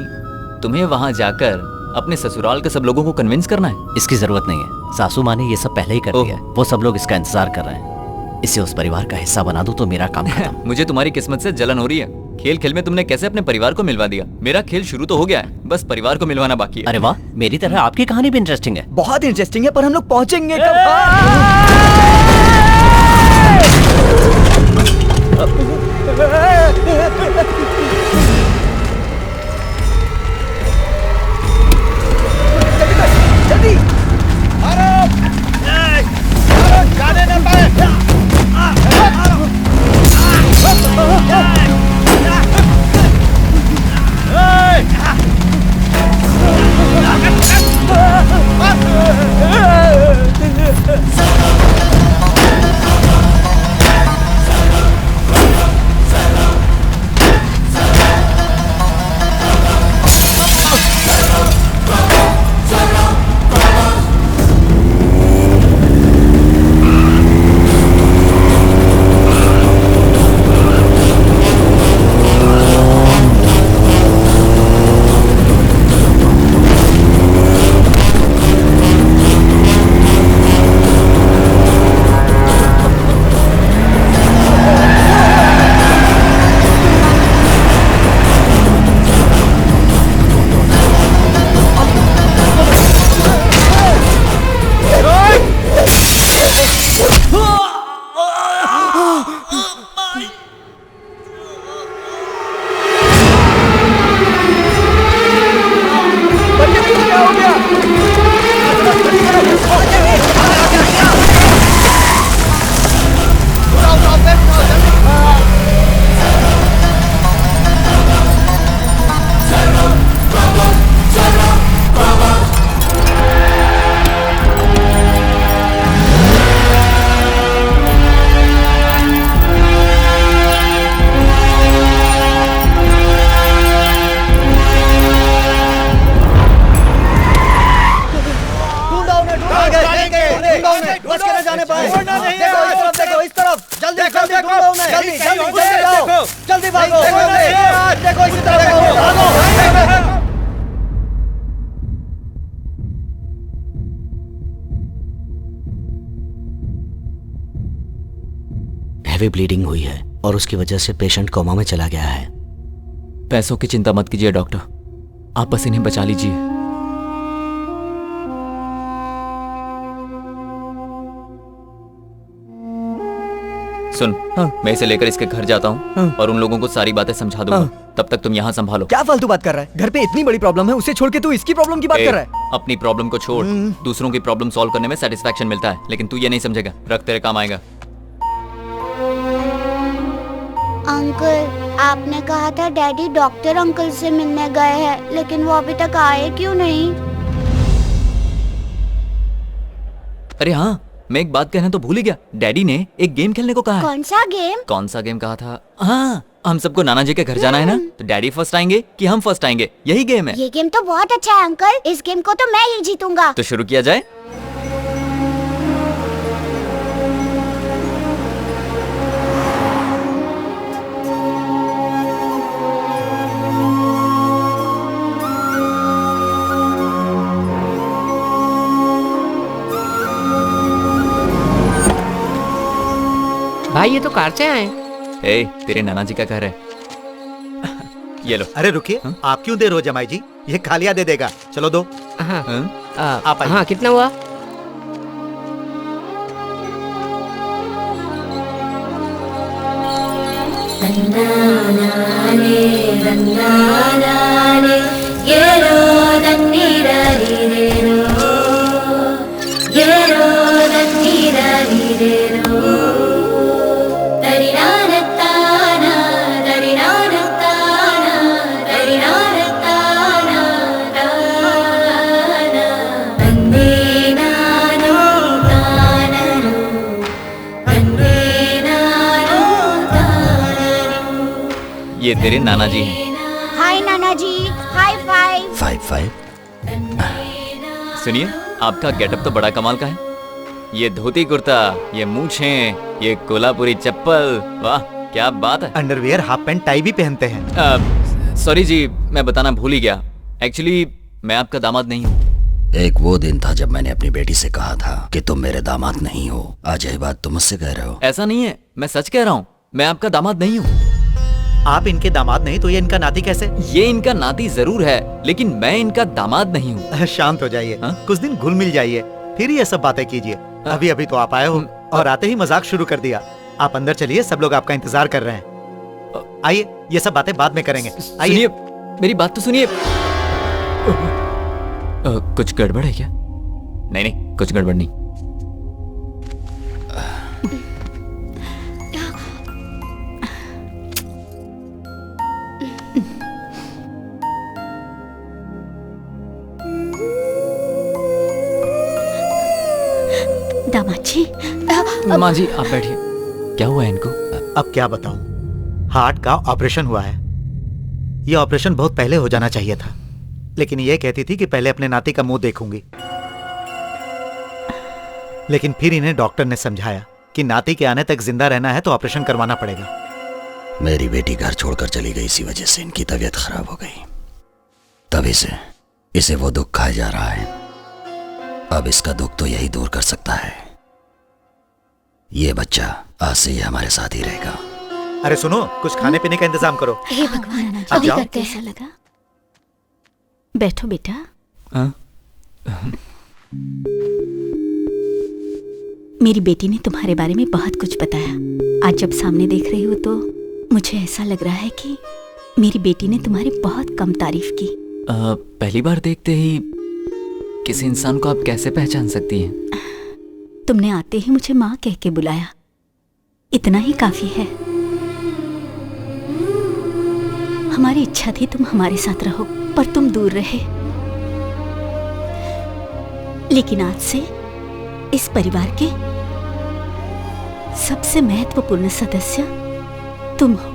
तुम्हें वहाँ जाकर अपने ससुराल के सब लोगों को कन्विंस करना है? इसकी जरूरत नहीं है, सासू माँ ने ये सब पहले ही कर दिया है। वो सब लोग इसका इंतजार कर रहे हैं। इसे उस परिवार का हिस्सा बना दूं तो मेरा काम खत्म। मुझे तुम्हारी किस्मत से जलन हो रही है। खेल खेल में तुमने कैसे अपने परिवार को मिलवा दिया। मेरा खेल शुरू तो हो गया है, बस परिवार को मिलवाना बाकी है। अरे वाह, मेरी तरह आपकी कहानी भी इंटरेस्टिंग है। बहुत इंटरेस्टिंग है, पर हम लोग पहुंचेंगे जल्दी जाने न पाए। हैवी ब्लीडिंग हुई है और उसकी वजह से पेशेंट कोमा में चला गया है। पैसों की चिंता मत कीजिए डॉक्टर, आप बस इन्हें बचा लीजिए। सुन, मैं इसे लेकर इसके घर जाता हूँ और उन लोगों को सारी बातें समझा दूंगा। तब तक तुम यहाँ संभालो। क्या फालतू बात कर रहा है? घर पे इतनी बड़ी प्रॉब्लम है, उसे छोड़ के तू इसकी प्रॉब्लम की बात कर रहा है? अपनी प्रॉब्लम को छोड़, दूसरों की प्रॉब्लम सॉल्व करने में सेटिस्फैक्शन मिलता है, लेकिन तू ये नहीं समझेगा। रख, तेरे काम आएगा। अंकल, आपने कहा था डैडी डॉक्टर अंकल से मिलने गए हैं, लेकिन वो अभी तक आए क्यों नहीं? अरे हाँ, मैं एक बात कहना तो भूल ही गया। डैडी ने एक गेम खेलने को कहा है। कौन सा गेम? कौन सा गेम कहा था? हाँ, हम सबको नाना जी के घर जाना है ना, तो डैडी फर्स्ट आएंगे कि हम फर्स्ट आएंगे, यही गेम है। ये गेम तो बहुत अच्छा है अंकल, इस गेम को तो मैं ही जीतूंगा। तो शुरू किया जाए। भाई ये तो कार से आए। ए, तेरे नाना जी का घर है। ये लो। अरे रुकिए, आप क्यों दे रहे हो जमाई जी? ये खालिया दे देगा, चलो दो। हाँ, आप आइए। हाँ, कितना हुआ? ये तेरे नाना जी हैं। हाय नाना जी, हाई फाइव। 5-5। सुनिए, आपका गेटअप तो बड़ा कमाल का है। ये धोती कुर्ता, ये मूंछें, ये कोल्हापुरी चप्पल, वाह क्या बात है। अंडरवियर, हाफ पैंट, टाई भी पहनते हैं। सॉरी जी, मैं बताना भूल ही गया। एक्चुअली मैं आपका दामाद नहीं हूँ। एक वो दिन था जब मैंने अपनी बेटी से कहा था कि तुम मेरे दामाद नहीं हो। आज यही बात तुम मुझसे कह रहे हो। ऐसा नहीं है, मैं सच कह रहा हूँ, मैं आपका दामाद नहीं हूँ। आप इनके दामाद नहीं तो ये इनका नाती कैसे? ये इनका नाती जरूर है, लेकिन मैं इनका दामाद नहीं हूँ। शांत हो जाइए, कुछ दिन घुल मिल जाइए, फिर ये सब बातें कीजिए। अभी अभी तो आप आए हो और आते ही मजाक शुरू कर दिया। आप अंदर चलिए, सब लोग आपका इंतजार कर रहे हैं। आइए, ये सब बातें बाद में करेंगे। आइए, मेरी बात तो सुनिए। कुछ गड़बड़ है क्या? नहीं नहीं, कुछ गड़बड़ नहीं। दामाद जी। माँ जी आप बैठिए। क्या हुआ है इनको? अब क्या बताऊं, हार्ट का ऑपरेशन हुआ है। ये ऑपरेशन बहुत पहले हो जाना चाहिए था, लेकिन ये कहती थी कि पहले अपने नाती का मुंह देखूंगी। लेकिन फिर इन्हें डॉक्टर ने समझाया कि नाती के आने तक जिंदा रहना है तो ऑपरेशन करवाना पड़ेगा। मेरी बेटी घर छोड़कर चली गई, इसी वजह से इनकी तबीयत खराब हो गई। तभी से इसे वो दुख खाया जा रहा है। अब इसका दुख तो यही दूर कर सकता है। ये बच्चा आज से ये हमारे साथ ही रहेगा। अरे सुनो, कुछ खाने पीने का इंतजाम करो। हे भगवान, अब जाओ। कैसा लगा? बैठो बेटा। मेरी बेटी ने तुम्हारे बारे में बहुत कुछ बताया। आज जब सामने देख रही हो तो मुझे ऐसा लग रहा है कि मेरी बेटी ने तुम्हारी बहुत कम तारीफ की। पहली बार देखते ही किसी इंसान को आप कैसे पहचान सकती हैं? तुमने आते ही मुझे माँ कह के बुलाया, इतना ही काफी है। हमारी इच्छा थी तुम हमारे साथ रहो, पर तुम दूर रहे। लेकिन आज से इस परिवार के सबसे महत्वपूर्ण सदस्य तुम हो।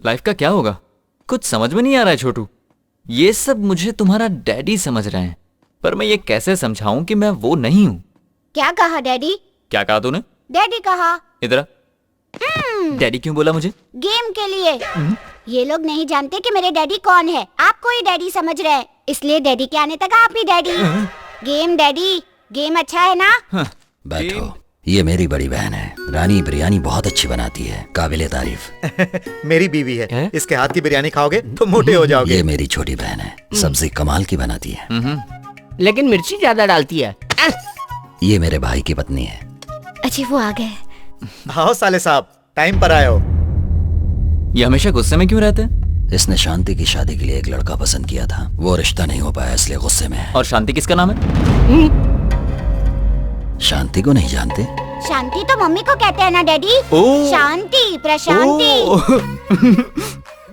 लाइफ का क्या होगा? कुछ समझ में नहीं आ रहा है छोटू। ये सब मुझे तुम्हारा डैडी समझ रहे हैं, पर मैं ये कैसे समझाऊं कि मैं वो नहीं हूँ। क्या कहा डैडी? क्या कहा तूने? डैडी कहा। इधर आ। डैडी क्यों बोला मुझे? गेम के लिए। ये लोग नहीं जानते कि मेरे डैडी कौन है। आपको ही डैडी समझ रहे हैं, इसलिए डैडी के आने तक आप ही डैडी। गेम डैडी, गेम अच्छा है ना? बैठो, ये मेरी बड़ी बहन है। रानी बिरयानी बहुत अच्छी बनाती है, काबिले तारीफ। मेरी बीवी है, इसके हाथ की बिरयानी खाओगे तो मोटे हो जाओगे। ये मेरी छोटी बहन है, सब्जी कमाल की बनाती है, लेकिन मिर्ची ज्यादा डालती है। ये मेरे भाई की पत्नी है। अच्छा वो आ गए। हाँ साले साहब, टाइम पर आए हो। ये हमेशा गुस्से में क्यों रहते हैं? इसने शांति की शादी के लिए एक लड़का पसंद किया था, वो रिश्ता नहीं हो पाया इसलिए गुस्से में है। और शांति किसका नाम है? शांति को नहीं जानते? शांति तो मम्मी को कहते हैं ना डैडी। शांति, प्रशांति।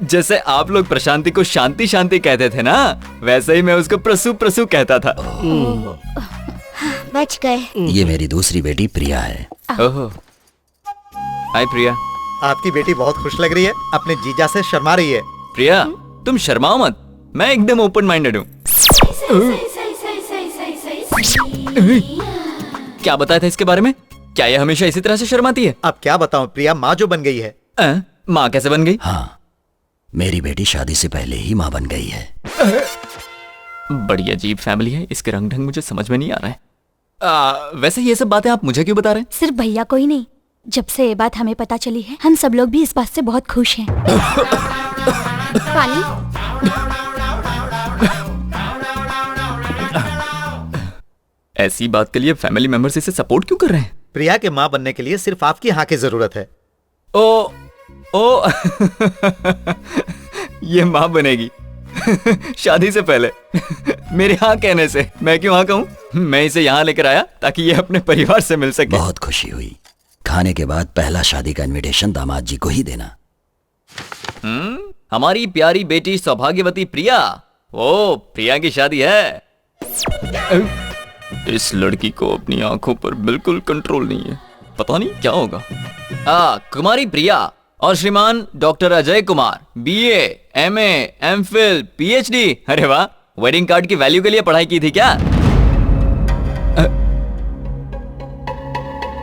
जैसे आप लोग प्रशांति को शांति शांति कहते थे ना, वैसे ही मैं उसको प्रसु प्रसु कहता था। बच गए। ये मेरी दूसरी बेटी प्रिया है। ओहो, हाय प्रिया। आपकी बेटी बहुत खुश लग रही है, अपने जीजा से शर्मा रही है। प्रिया तुम शर्माओ मत, मैं एकदम ओपन माइंडेड हूँ। क्या बताया था इसके बारे में? क्या ये हमेशा इसी तरह से शर्माती है? अब क्या बताऊं, प्रिया माँ जो बन गई है। माँ कैसे बन गई? हाँ, मेरी बेटी शादी से पहले ही माँ बन गई है। बड़ी अजीब फैमिली है, इसके रंग ढंग मुझे समझ में नहीं आ रहा है। वैसे ये सब बातें आप मुझे क्यों बता रहे हैं? सिर्फ भैया को ही नहीं, जब से ये बात हमें पता चली है, हम सब लोग भी इस बात से बहुत खुश हैं। पानी। ऐसी बात के लिए फैमिली मेंबर्स इसे सपोर्ट क्यों कर रहे हैं? प्रिया के माँ बनने के लिए सिर्फ आपकी हाँ की जरूरत है। ओ ये माँ बनेगी शादी से पहले मेरे हाँ कहने से। मैं क्यों हाँ कहूँ? मैं इसे यहाँ लेकर आया ताकि ये अपने परिवार से मिल सके। बहुत खुशी हुई। खाने के बाद पहला शादी का इनविटेशन दामाद जी को ही देना। हमारी प्यारी बेटी सौभाग्यवती प्रिया। ओ प्रिया की शादी है। इस लड़की को अपनी आंखों पर बिल्कुल कंट्रोल नहीं है, पता नहीं क्या होगा। कुमारी प्रिया और श्रीमान doctor Ajay Kumar, BA, MA, MPhil, PhD. अरे वाह, वेडिंग कार्ड की वैल्यू के लिए पढ़ाई की थी क्या?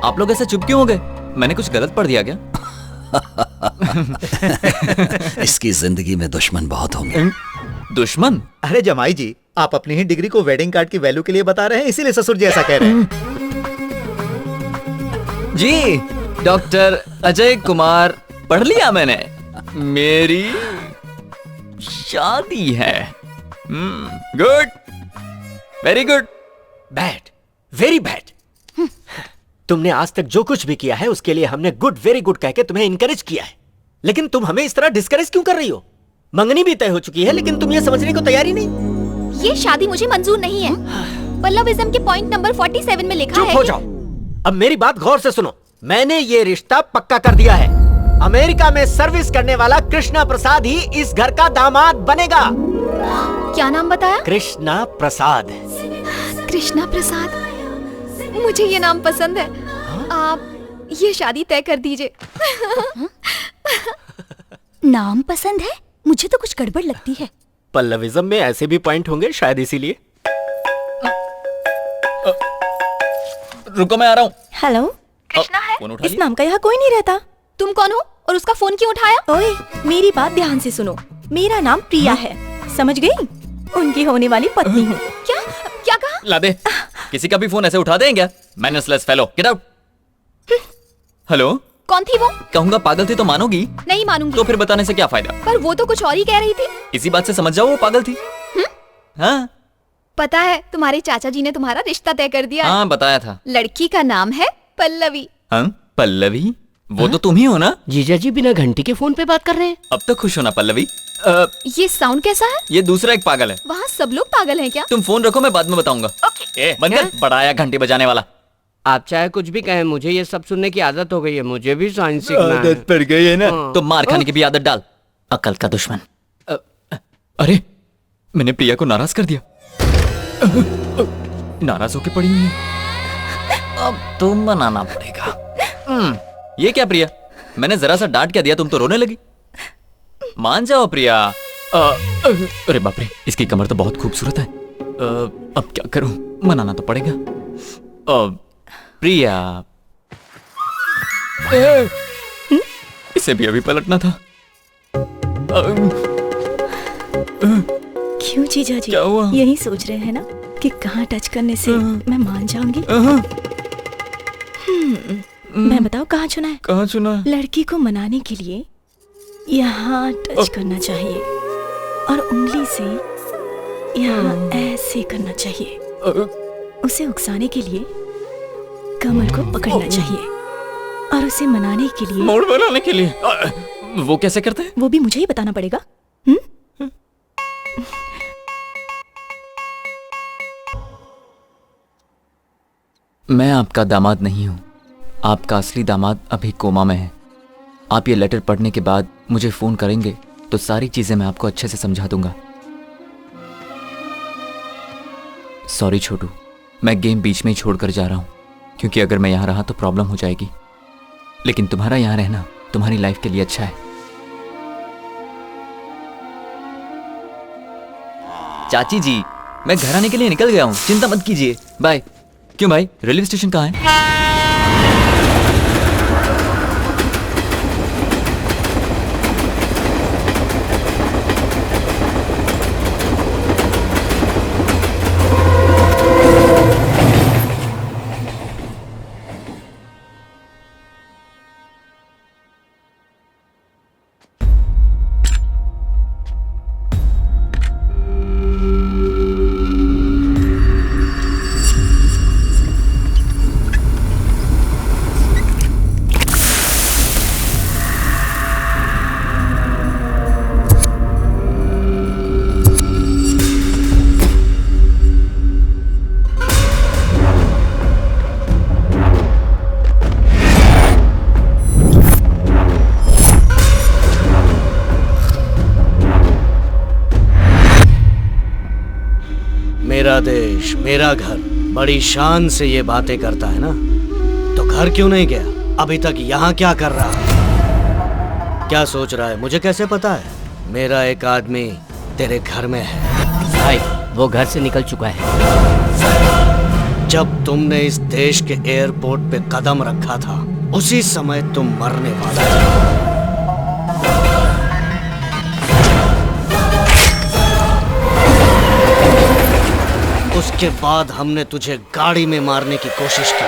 आप लोग ऐसे चुप क्यों हो गए? मैंने कुछ गलत पढ़ दिया क्या? इसकी जिंदगी में दुश्मन बहुत होंगे। दुश्मन? अरे जमाई जी, आप अपनी ही डिग्री को वेडिंग कार्ड की वैल्यू के लिए बता रहे हैं, इसीलिए ससुर जी ऐसा कह रहे हैं। जी, डॉक्टर अजय कुमार पढ़ लिया मैंने। मेरी शादी है। Good, very good. Bad, very bad. तुमने आज तक जो कुछ भी किया है उसके लिए हमने गुड, वेरी गुड कह के तुम्हें इनकरेज किया है, लेकिन तुम हमें इस तरह डिस्करेज क्यों कर रही हो? मंगनी भी तय हो चुकी है, लेकिन तुम ये समझने को तैयार ही नहीं। ये शादी मुझे मंजूर नहीं है। पल्लविज्म के पॉइंट नंबर 47 में लिखा है। चुप हो जाओ। अब मेरी बात गौर से सुनो। मैंने ये रिश्ता पक्का कर दिया है। अमेरिका में सर्विस करने वाला कृष्णा प्रसाद ही इस घर का दामाद बनेगा। क्या नाम बताया? कृष्णा प्रसाद। कृष्णा प्रसाद, मुझे ये नाम पसंद है। आप ये शादी तय कर दीजिए। नाम पसंद है? मुझे तो कुछ गड़बड़ लगती है। पल्लविज्म में ऐसे भी पॉइंट होंगे, शायद इसीलिए। रुको, मैं आ रहा हूँ। हेलो, कृष्णा है? इस नाम का यहाँ कोई नहीं रहता। तुम कौन हो और उसका फोन क्यों उठाया? ओए, मेरी बात ध्यान से सुनो। मेरा नाम प्रिया है, समझ गई? उनकी होने वाली पत्नी हूँ। क्या क्या कहा? ला दे, किसी का भी फोन ऐसे उठा दें क्या? मैनर्सलेस फेलो, गेट आउट। हेलो, कौन थी वो? कहूंगा पागल थी तो मानोगी? नहीं मानूंगी। तो फिर बताने से क्या फायदा? पर वो तो कुछ और ही कह रही थी। इसी बात से समझ जाओ वो पागल थी। हाँ, पता है तुम्हारे चाचा जी ने तुम्हारा रिश्ता तय कर दिया। हाँ, बताया था। लड़की का नाम है पल्लवी। हाँ, पल्लवी? वो तो तुम ही हो ना? जीजा जी बिना घंटी के फोन पे बात कर रहे हैं। अब तो खुश हो ना पल्लवी? ये साउंड कैसा है? ये दूसरा एक पागल है। वहाँ सब लोग पागल हैं क्या? तुम फोन रखो, मैं बाद में बताऊंगा। ओके। बंद कर, बड़ा आया घंटी बजाने वाला। आप चाहे कुछ भी कहें, मुझे ये सब सुनने की आदत हो गई है। मुझे भी साइंस सीखना है। आदत पड़ गई है ना, तो मार खाने की भी आदत डाल। अकल का दुश्मन। अरे, मैंने प्रिया को नाराज कर दिया। नाराज होके पड़ी हुई है। अब तुम बनाना पड़ेगा। ये क्या प्रिया, मैंने जरा सा डांट क्या दिया, तुम तो रोने लगी। मान जाओ प्रिया। अरे बाप रे, इसकी कमर तो बहुत खूबसूरत है। अब क्या करूं, मनाना तो पड़ेगा। प्रिया, इसे भी अभी पलटना था। क्यों जीजा जी? क्या हुआ? यही सोच रहे हैं ना कि कहाँ टच करने से मैं मान जाऊंगी? मैं बताओ कहाँ चुना है? कहाँ चुना है? लड़की को मनाने के लिए यहाँ टच करना चाहिए और उंगली से यहाँ ऐसे करना चाहिए। उसे उकसाने के लिए कमर को पकड़ना चाहिए और उसे मनाने के लिए मोड़ बनाने के लिए। वो कैसे करते हैं? वो भी मुझे ही बताना पड़ेगा। मैं आपका दामाद नहीं हूँ। आपका असली दामाद अभी कोमा में है। आप ये लेटर पढ़ने के बाद मुझे फोन करेंगे तो सारी चीजें मैं आपको अच्छे से समझा दूंगा। सॉरी छोटू, मैं गेम बीच में ही छोड़कर जा रहा हूँ, क्योंकि अगर मैं यहाँ रहा तो प्रॉब्लम हो जाएगी। लेकिन तुम्हारा यहाँ रहना तुम्हारी लाइफ के लिए अच्छा है। चाची जी, मैं घर आने के लिए निकल गया हूँ, चिंता मत कीजिए। बाय। क्यों भाई, रेलवे स्टेशन कहाँ है? मेरा देश, मेरा घर बड़ी शान से ये बातें करता है ना, तो घर क्यों नहीं गया? अभी तक यहाँ क्या कर रहा है? क्या सोच रहा है? मुझे कैसे पता है? मेरा एक आदमी तेरे घर में है। भाई, वो घर से निकल चुका है। जब तुमने इस देश के एयरपोर्ट पे कदम रखा था, उसी समय तुम मरने वाला था। उसके बाद हमने तुझे गाड़ी में मारने की कोशिश की।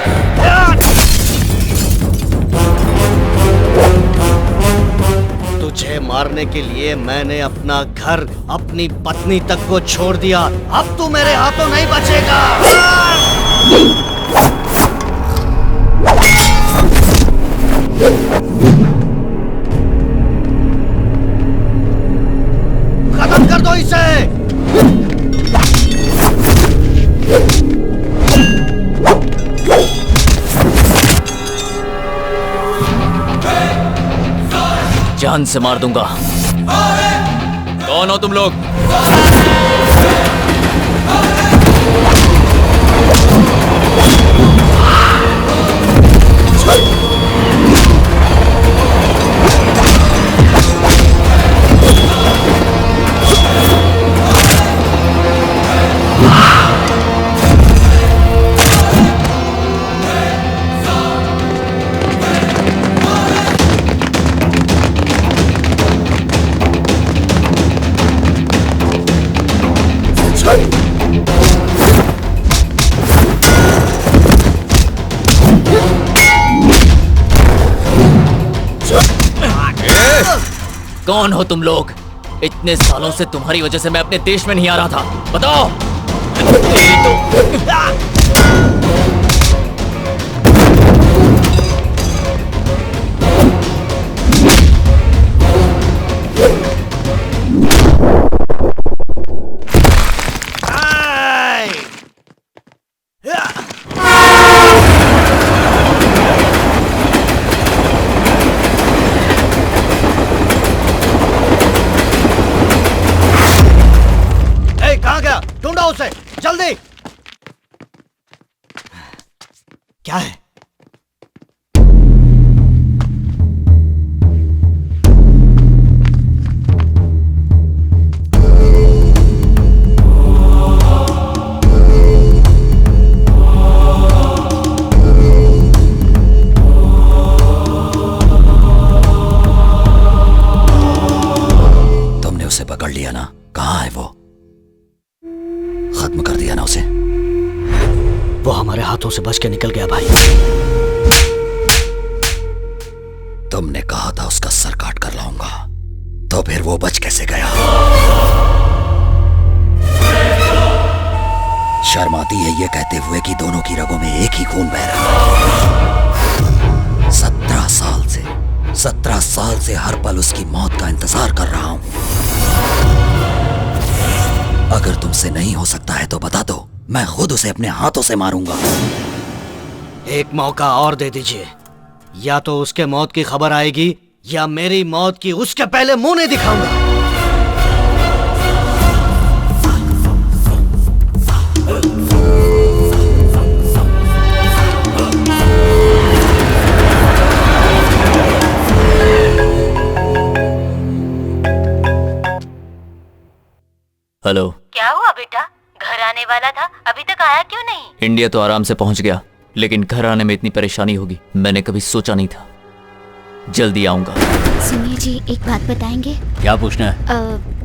तुझे मारने के लिए मैंने अपना घर, अपनी पत्नी तक को छोड़ दिया। अब तू मेरे हाथों नहीं बचेगा। खत्म कर दो इसे। जान से मार दूंगा। कौन हो तुम लोग? कौन हो तुम लोग? इतने सालों से तुम्हारी वजह से मैं अपने देश में नहीं आ रहा था। बताओ। उसे जल्दी। क्या है? तुमने उसे पकड़ लिया ना? कहाँ है वो? खत्म कर दिया ना उसे? वो हमारे हाथों से बच के निकल गया भाई। तुमने कहा था उसका सर काट कर लाऊंगा, तो फिर वो बच कैसे गया? शर्म आती है ये कहते हुए कि दोनों की रगों में एक ही खून बह रहा है। 17 साल से हर पल उसकी मौत का इंतजार कर रहा हूं। अगर तुमसे नहीं हो सकता है तो बता दो, मैं खुद उसे अपने हाथों से मारूंगा। एक मौका और दे दीजिए, या तो उसके मौत की खबर आएगी या मेरी मौत की उसके पहले मुंह नहीं दिखाऊंगा। हेलो। क्या हुआ बेटा? घर आने वाला था, अभी तक आया क्यों नहीं? इंडिया तो आराम से पहुंच गया, लेकिन घर आने में इतनी परेशानी होगी मैंने कभी सोचा नहीं था। जल्दी आऊंगा। सुनिए जी, एक बात बताएंगे? क्या पूछना है?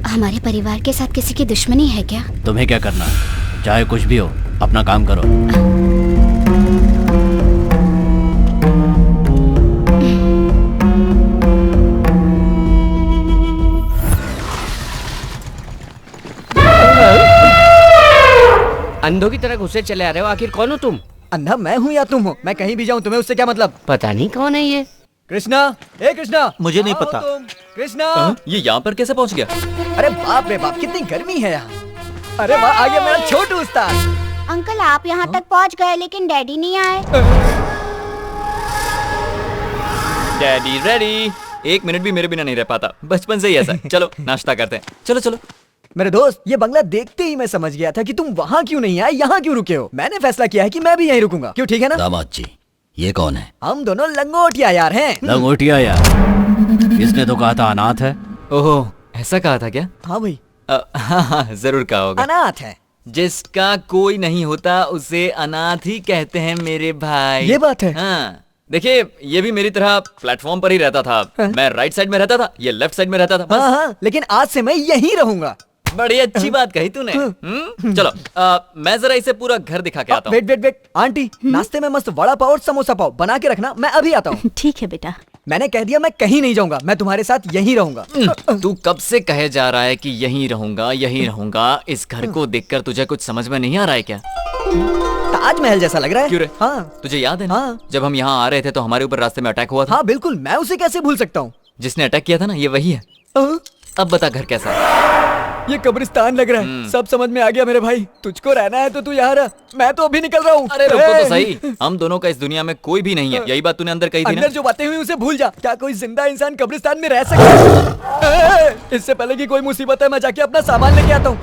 हमारे परिवार के साथ किसी की दुश्मनी है क्या? तुम्हें क्या करना है? चाहे कुछ भी हो, अपना काम करो। अंधों की तरह घुसे चले आ रहे हो, आखिर कौन हो तुम? अंधा मैं हूँ या तुम हो? मैं कहीं भी जाऊँ तुम्हें उससे क्या मतलब? पता नहीं कौन है ये। कृष्णा, ए कृष्णा। मुझे नहीं पता। कृष्णा। ये यहाँ पर कैसे पहुँच गया? अरे बाप रे बाप, कितनी गर्मी है यहाँ। अरे वाह, आ गया मेरा छोटू उस्ताद। अंकल आप यहाँ तक पहुँच गए लेकिन डैडी नहीं आए। Daddy ready. 1 मिनट भी मेरे बिना नहीं रह पाता, बचपन से ही ऐसा। चलो नाश्ता करते हैं। चलो चलो। मेरे दोस्त, ये बंगला देखते ही मैं समझ गया था कि तुम वहाँ क्यों नहीं आए, यहाँ क्यों रुके हो। मैंने फैसला किया है कि मैं भी यहीं रुकूंगा। क्यों, ठीक है ना? दामाद जी, ये कौन है? हम दोनों लंगोटिया यार हैं। लंगोटिया यार? इसने तो कहा था अनाथ है। ओहो, ऐसा कहा था क्या? हाँ भाई। हाँ, जरूर कहा होगा। अनाथ है। जिसका कोई नहीं होता उसे अनाथ ही कहते हैं मेरे भाई। ये बात है। हाँ, देखिए ये भी मेरी तरह प्लेटफॉर्म पर ही रहता था। मैं राइट साइड में रहता था, ये लेफ्ट साइड में रहता था। हाँ हाँ, लेकिन आज से मैं यहीं रहूंगा। बड़ी अच्छी बात कही तूने। चलो मैं जरा इसे पूरा घर दिखा के आता हूँ। वेट वेट वेट आंटी, नाश्ते में मस्त वड़ा पाव और समोसा पाव बना के रखना, मैं अभी आता हूँ। ठीक है बेटा। मैंने कह दिया मैं कहीं नहीं जाऊंगा, मैं तुम्हारे साथ यहीं रहूंगा। तू कब से कहे जा रहा है कि यहीं रहूंगा यहीं रहूंगा? इस घर को देखकर तुझे कुछ समझ में नहीं आ रहा है क्या? ताजमहल जैसा लग रहा है। क्यों रे? हाँ। तुझे याद है ना जब हम यहाँ आ रहे थे तो हमारे ऊपर रास्ते में अटैक हुआ था? हाँ बिल्कुल, मैं उसे कैसे भूल सकता हूँ। जिसने अटैक किया था ना, ये वही है। अब बता घर कैसा है? ये कब्रिस्तान लग रहा है। सब समझ में आ गया मेरे भाई। तुझको रहना है तो तू यहाँ रह, मैं तो अभी निकल रहा हूँ। अरे रुको तो सही, हम दोनों का इस दुनिया में कोई भी नहीं है। यही बात तूने अंदर कही थी ना? अंदर जो बातें हुई उसे भूल जा। क्या कोई जिंदा इंसान कब्रिस्तान में रह सकता है? इससे पहले कि कोई मुसीबत है, मैं जाके अपना सामान लेके आता हूँ।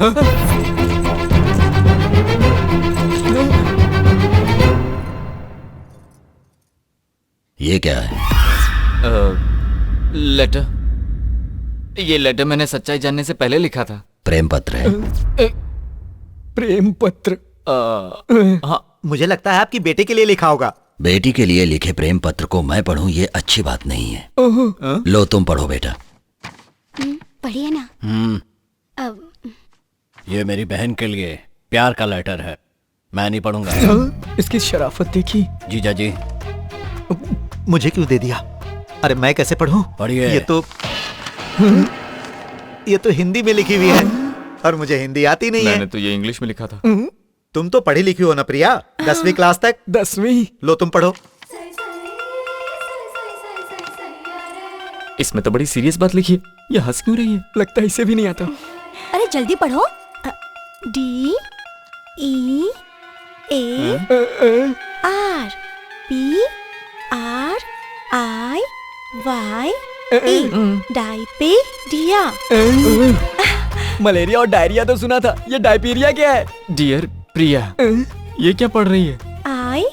ये क्या है? लेटर। ये लेटर मैंने सच्चाई जानने से पहले लिखा था। प्रेम पत्र है। प्रेम पत्र? हाँ, मुझे लगता है आपकी बेटे के लिए लिखा होगा। बेटी के लिए लिखे प्रेम पत्र को मैं पढ़ूं, ये अच्छी बात नहीं है। लो तुम पढ़ो बेटा। पढ़िए ना। अब ये मेरी बहन के लिए प्यार का लेटर है, मैं नहीं पढ़ूंगा। इसकी शराफत देखी। जीजा जी। मुझे क्यों दे दिया? अरे मैं कैसे पढ़ूं? पढ़िए। ये तो हिंदी में लिखी हुई है और मुझे हिंदी आती नहीं है। मैंने तो ये इंग्लिश में लिखा था। तुम तो पढ़ी लिखी हो ना प्रिया, 10वीं क्लास तक। 10वीं? लो तुम पढ़ो। इसमें तो बड़ी सीरियस बात लिखी है, ये हंस क्यों रही है? लगता है इसे भी नहीं आता। अरे जल्दी पढ़ो। D E A R P R I Y E डायपेरिया। मलेरिया और डायरिया तो सुना था, ये डायपीरिया क्या है? डियर प्रिया, ये क्या पढ़ रही है?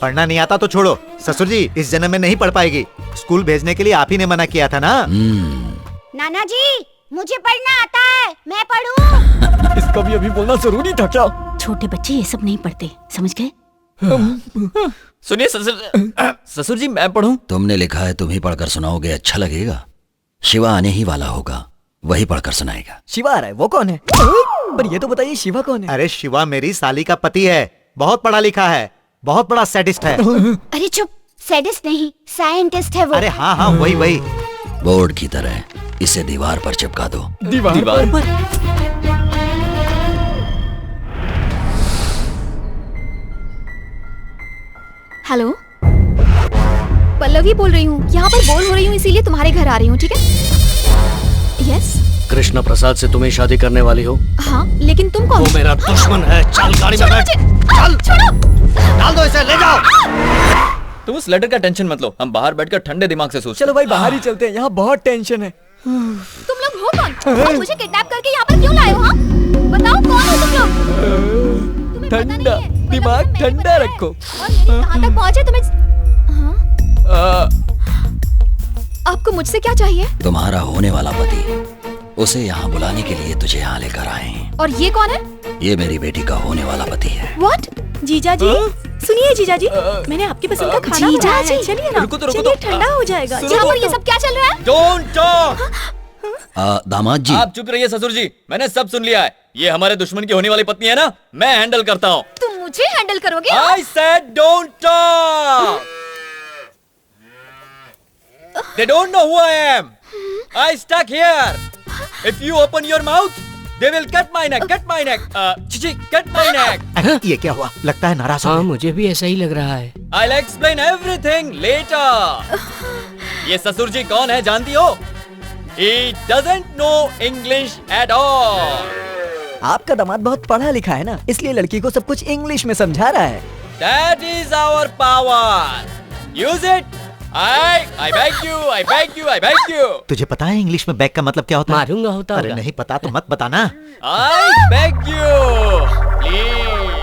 पढ़ना नहीं आता तो छोड़ो। ससुर जी इस जन्म में नहीं पढ़ पाएगी। स्कूल भेजने के लिए आप ही ने मना किया था ना। नाना जी, मुझे पढ़ना आता है, मैं पढ़ूं। इसका भी अभी बोलना जरूरी था क्या? छोटे बच्चे ये सब नहीं पढ़ते, समझ गए? सुनिए ससुर जी, मैं पढ़ूं? तुमने लिखा है, तुम ही पढ़कर सुनाओगे, अच्छा लगेगा। शिवा आने ही वाला होगा, वही पढ़कर सुनाएगा। शिवा आ रहा है? वो कौन है? पर ये तो बताइए शिवा कौन है? अरे शिवा मेरी साली का पति है, बहुत पढ़ा लिखा है, बहुत बड़ा सैडिस्ट है। अरे चुप, सैडिस्ट नहीं, साइंटिस्ट है वो। अरे हाँ हाँ वही। बोर्ड की तरह इसे दीवार पर चिपका दो। दीवार पर? हेलो, पल्लवी बोल रही हूँ। यहाँ पर बोर हो रही हूँ, इसीलिए तुम्हारे घर आ रही हूँ, ठीक है? यस। कृष्णा प्रसाद से तुम्हें शादी करने वाली हो? हाँ, लेकिन तुम कौन? वो मेरा दुश्मन है। चल गाड़ी में बैठ। चल, छोड़ो। डाल दो इसे, ले जाओ। तुम उस लेटर का टेंशन मत लो, हम बाहर बैठकर ठंडे दिमाग से सोचते। चलो भाई बाहर ही चलते हैं, यहाँ बहुत टेंशन है। तुम लोग हो कौन? और मुझे किडनैप करके यहाँ पर क्यों लाए हो? हाँ? बताओ कौन हो तुम लोग? ठंडा दिमाग ठंडा रखो। और मेरे कहाँ तक पहुँचे तुम्हें? हाँ? आपको मुझसे क्या चाहिए? तुम्हारा होने वाला पति, उसे यहाँ बुलाने के लिए तुझे यहाँ लेकर आए हैं। और ये कौन है? ये मेरी बेटी का होने वाला पति है। What? जीजा जी, सुनिए जीजा जी, मैंने आपकी पसंद का खाना बनाया है। चलिए ना, चलिए ठंडा हो जाएगा। यहाँ पर ये सब क्या चल रहा है? Don't talk! दामाद जी, आप चुप रहिए ससुर जी, मैंने सब सुन लिया है। ये हमारे दुश्मन की होने वाली पत्नी है ना, मैं हैंडल करता हूँ। तुम मुझे हैंडल करोगे? I said don't talk! They don't know who I am. I stuck here. If you open your mouth, they will cut my neck. Cut my neck. Chichi, cut my neck. ये क्या हुआ? लगता है नाराज हो। हाँ, मुझे भी ऐसा ही लग रहा है। I'll explain everything later. ये ससुर जी कौन है जानती हो? He doesn't know English at all. आपका दामाद बहुत पढ़ा लिखा है ना, इसलिए लड़की को सब कुछ इंग्लिश में समझा रहा है। That is our power. Use it. I beg you, I beg you, I beg you. तुझे पता है इंग्लिश में बैग का मतलब क्या होता है? मारूंगा होता अरे नहीं पता तो मत बताना। I beg you, please.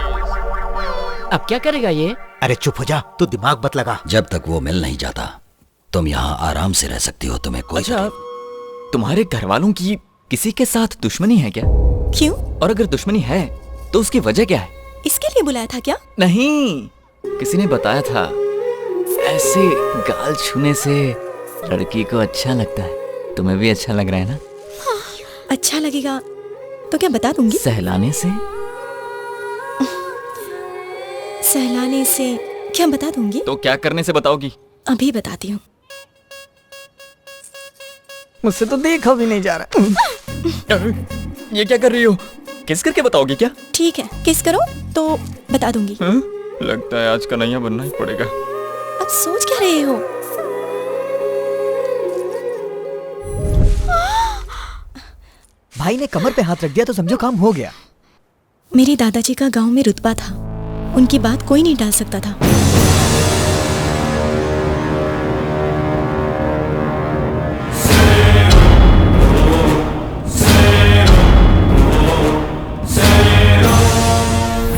अब क्या करेगा ये? अरे चुप हो जा, तू दिमाग मत लगा। जब तक वो मिल नहीं जाता, तुम यहाँ आराम से रह सकती हो, तुम्हें कोई। अच्छा, तुम्हारे घर वालों की किसी के साथ दुश्मनी है क्या? क्यों? और अगर दुश्मनी है, तो उसकी वजह क्या है? इसके लिए बुलाया था क्या? नहीं, किसी ने बताया था ऐसे गाल छूने से लड़की को अच्छा लगता है। तुम्हें भी अच्छा लग रहा है ना? अच्छा लगेगा, तो क्या बता दूंगी? सहलाने से? सहलाने से क्या बता दूंगी? तो क्या करने से बताओगी? अभी बताती हूँ। मुझसे तो देखा भी नहीं जा रहा। ये क्या कर रही हो? किस करके बताओगी क्या? ठीक है, किस करो तो बता दूंगी। लगता है आज कन्हैया बनना ही पड़ेगा। अब सोच क्या रहे हो? भाई ने कमर पे हाथ रख दिया तो समझो काम हो गया। मेरे दादाजी का गांव में रुतबा था, उनकी बात कोई नहीं टाल सकता था।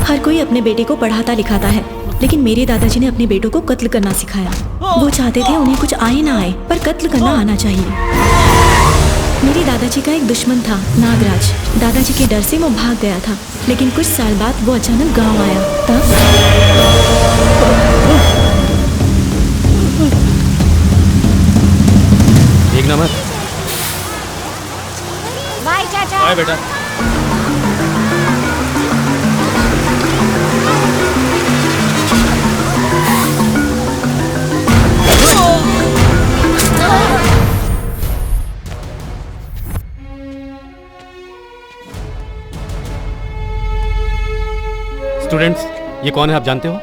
हर कोई अपने बेटे को पढ़ाता लिखाता है, लेकिन मेरे दादाजी ने अपने बेटों को कत्ल करना सिखाया। वो चाहते थे उन्हें कुछ आए ना आए, पर कत्ल करना आना चाहिए। मेरे दादाजी का एक दुश्मन था, नागराज। दादाजी के डर से वो भाग गया था, लेकिन कुछ साल बाद वो अचानक गांव आया। तब देखना मत। बाय चाचा। बाय बेटा। स्टूडेंट्स, ये कौन है आप जानते हो?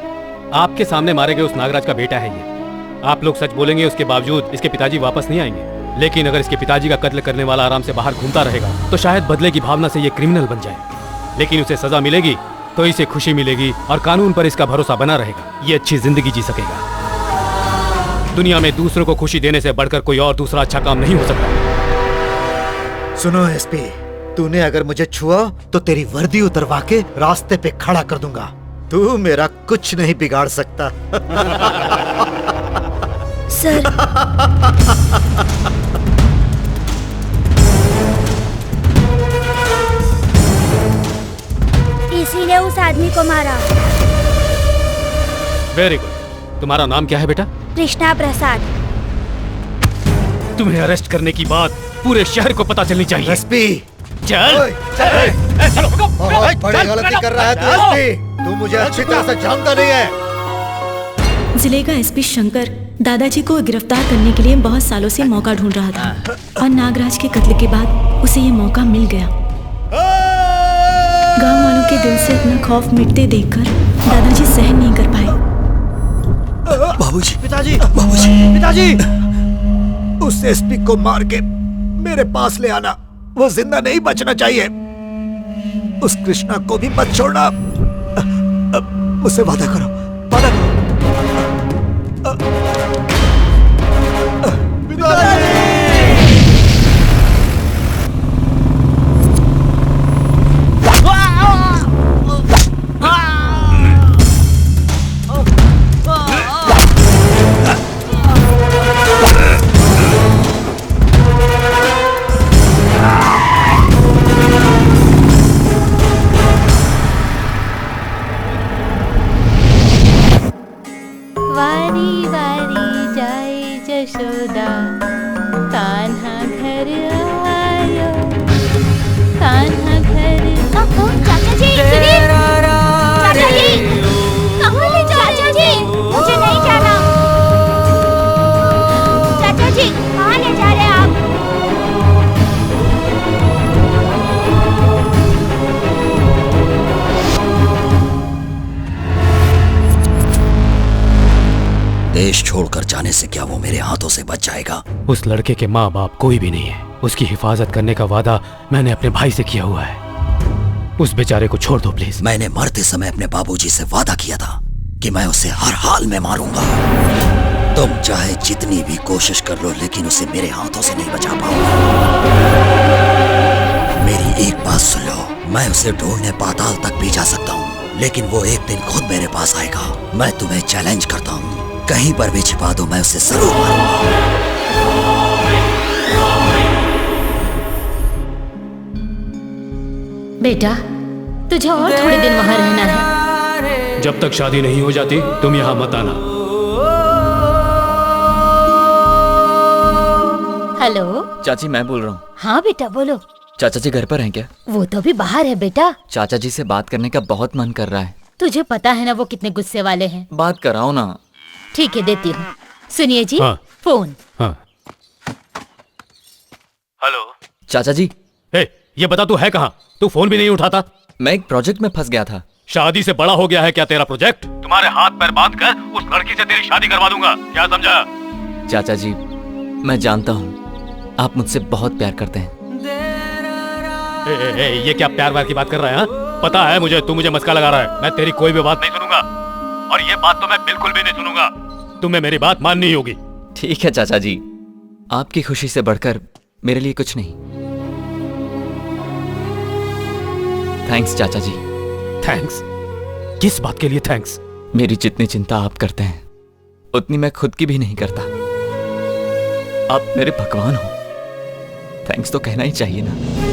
आपके सामने मारे गए उस नागराज का बेटा है ये। आप लोग सच बोलेंगे, उसके बावजूद इसके पिताजी वापस नहीं आएंगे। लेकिन अगर इसके पिताजी का कत्ल करने वाला आराम से बाहर घूमता रहेगा तो शायद बदले की भावना से ये क्रिमिनल बन जाए। लेकिन उसे सजा मिलेगी तो इसे खुशी मिलेगी और कानून पर इसका भरोसा बना रहेगा। ये अच्छी जिंदगी जी सकेगा। दुनिया में दूसरों को खुशी देने से बढ़कर कोई और दूसरा अच्छा काम नहीं हो सकता। सुनो एसपी, तूने अगर मुझे छुआ तो तेरी वर्दी उतरवा के रास्ते पे खड़ा कर दूंगा। तू मेरा कुछ नहीं बिगाड़ सकता। सर, इसी ने उस आदमी को मारा। Very good. तुम्हारा नाम क्या है बेटा? कृष्णा प्रसाद। तुम्हें अरेस्ट करने की बात पूरे शहर को पता चलनी चाहिए। एसपी, चल चलो, बहुत बड़ी गलती कर रहा है तू एसपी। तू मुझे अच्छी तरह से जानता नहीं है। जिले का एसपी शंकर दादाजी को गिरफ्तार करने के लिए बहुत सालों से मौका ढूंढ रहा था, और नागराज के कत्ल के बाद उसे ये मौका मिल गया। गांव वालों के दिल से इतना खौफ मिटते देखकर दादाजी सहन नहीं कर पाए। बाबूजी, पिताजी, बाबूजी, पिताजी, उस एसपी को मार के मेरे पास ले आना। वो जिंदा नहीं बचना चाहिए। उस कृष्णा को भी मत छोड़ना। मुझसे वादा करो, वादा करो। वारी वारी जाए जशोदा, कान्हा घर आयो, कान्हा घर। चाचा जी, सुनिए। चाचा जी, कहाँ ले जा रहे? चाचा जी, मुझे नहीं जाना। चाचा जी, कहाँ ले जा रहे हैं आप? देश छोड़कर जाने से क्या वो मेरे हाथों से बच जाएगा? उस लड़के के माँ बाप कोई भी नहीं है। उसकी हिफाजत करने का वादा मैंने अपने भाई से किया हुआ है। उस बेचारे को छोड़ दो प्लीज। मैंने मरते समय अपने बाबूजी से वादा किया था कि मैं उसे हर हाल में मारूंगा। तुम चाहे जितनी भी कोशिश कर लो, लेकिन उसे मेरे हाथों से नहीं बचा पाओगे। मेरी एक बात सुन लो, मैं उसे ढूंढने पाताल तक भी जा सकता हूँ, लेकिन वो एक दिन खुद मेरे पास आएगा। मैं तुम्हें चैलेंज करता हूँ, कहीं पर भी छिपा दो, मैं उसे जरूर मारूंगा। बेटा, तुझे और थोड़े दिन वहाँ रहना है। जब तक शादी नहीं हो जाती तुम यहाँ मत आना। हेलो चाची, मैं बोल रहा हूँ। हाँ बेटा बोलो। चाचा जी घर पर हैं क्या? वो तो भी बाहर है बेटा। चाचा जी से बात करने का बहुत मन कर रहा है। तुझे पता है ना वो कितने गुस्से वाले हैं। बात कराओ ना। ठीक है, देती हूँ। सुनिए जी। हाँ। फोन। हाँ। हेलो चाचा जी। ये बता तू है कहाँ? तू फोन भी नहीं उठाता। मैं एक प्रोजेक्ट में फंस गया था। शादी से बड़ा हो गया है क्या तेरा प्रोजेक्ट? तुम्हारे हाथ पैर बांध कर उस लड़की से तेरी शादी करवा दूंगा, क्या समझा? चाचा जी, मैं जानता हूँ आप मुझसे बहुत प्यार करते हैं। ये क्या प्यार व्यार की बात कर रहा है? हाँ? पता है मुझे, तू मुझे मस्का लगा रहा है। मैं तेरी कोई भी बात नहीं सुनूंगा, और ये बात तो मैं बिल्कुल भी नहीं सुनूंगा। तुम्हें मेरी बात माननी होगी। ठीक है चाचा जी, आपकी खुशी से बढ़कर मेरे लिए कुछ नहीं। थैंक्स चाचा जी। थैंक्स? किस बात के लिए थैंक्स? मेरी जितनी चिंता आप करते हैं उतनी मैं खुद की भी नहीं करता। आप मेरे भगवान हो। थैंक्स तो कहना ही चाहिए ना।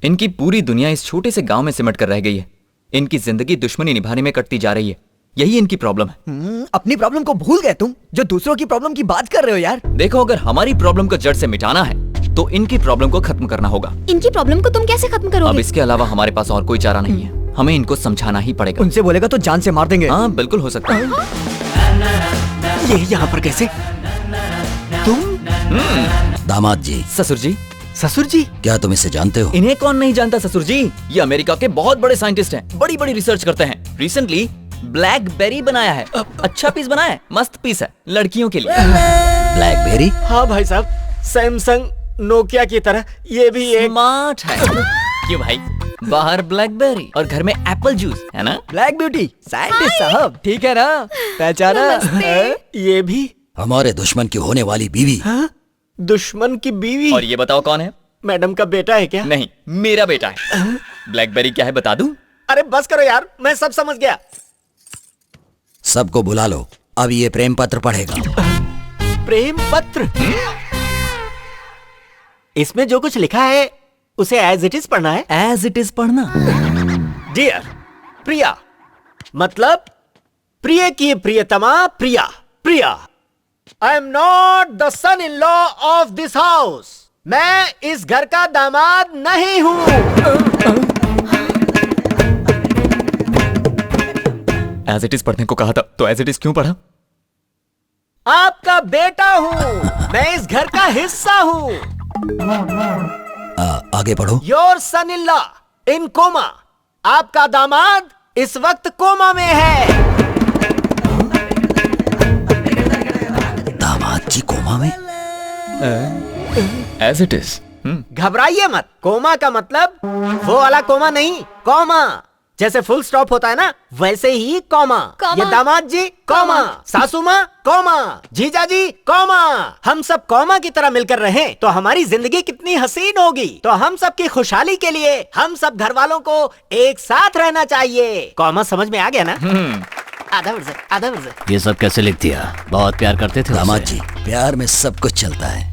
इनकी पूरी दुनिया इस छोटे से गांव में सिमट कर रह गई है। इनकी जिंदगी दुश्मनी निभाने में कटती जा रही है। यही इनकी प्रॉब्लम है। अपनी प्रॉब्लम को भूल गए तुम, जो दूसरों की प्रॉब्लम की बात कर रहे हो यार। देखो, अगर हमारी प्रॉब्लम को जड़ से मिटाना है तो इनकी प्रॉब्लम को खत्म करना होगा। इनकी प्रॉब्लम को तुम कैसे खत्म करोगे? अब इसके अलावा हमारे पास और कोई चारा नहीं है। हमें इनको समझाना ही पड़ेगा। उनसे बोलेगा तो जान से मार देंगे। हाँ बिल्कुल हो सकता है। ये यहाँ पर कैसे? तुम? दामाद जी। ससुर जी। ससुर जी? क्या तुम इसे जानते हो? इन्हें कौन नहीं जानता ससुर जी। ये अमेरिका के बहुत बड़े साइंटिस्ट हैं, बड़ी बड़ी रिसर्च करते हैं। रिसेंटली ब्लैकबेरी बनाया है। अच्छा पीस बनाया है, मस्त पीस है लड़कियों के लिए। ब्लैकबेरी? हाँ भाई साहब, सैमसंग नोकिया की तरह ये भी एक स्मार्ट है। क्यों भाई? बाहर ब्लैकबेरी और घर में एप्पल जूस है ना। ब्लैक ब्यूटी साइंटिस्ट साहब, ठीक है ना? पहचाना? ये भी हमारे दुश्मन की होने वाली बीवी। दुश्मन की बीवी? और ये बताओ कौन है? मैडम का बेटा है क्या? नहीं, मेरा बेटा है। ब्लैकबेरी क्या है बता दूं? अरे बस करो यार, मैं सब समझ गया। सबको बुला लो, अब ये प्रेम पत्र पढ़ेगा। प्रेम पत्र? इसमें जो कुछ लिखा है उसे एज इट इज पढ़ना है? एज इट इज पढ़ना। डियर प्रिया, मतलब प्रिय की प्रियतमा Priya. Priya, I am not the son in law of this house. मैं इस घर का दामाद नहीं हूं। एज इट इज पढ़ने को कहा था तो एज इट इज क्यों पढ़ा? आपका बेटा हूं मैं, इस घर का हिस्सा हूं। आगे पढ़ो। Your son in law in coma. आपका दामाद इस वक्त कोमा में है। दामाद जी कोमा में? As it is. घबराइए मत। कोमा का मतलब वो वाला कोमा नहीं, कॉमा। जैसे फुल स्टॉप होता है ना, वैसे ही कॉमा। ये दामाद जी कॉमा, सासू माँ कॉमा, जीजा जी कॉमा। हम सब कॉमा की तरह मिलकर रहें तो हमारी जिंदगी कितनी हसीन होगी। तो हम सब की खुशहाली के लिए हम सब घर वालों को एक साथ रहना चाहिए। कॉमा समझ में आ गया ना? आधा वर्ष, आधा वर्ष। ये सब कैसे लिख दिया? बहुत प्यार करते थे दामाद जी, प्यार में सब कुछ चलता है।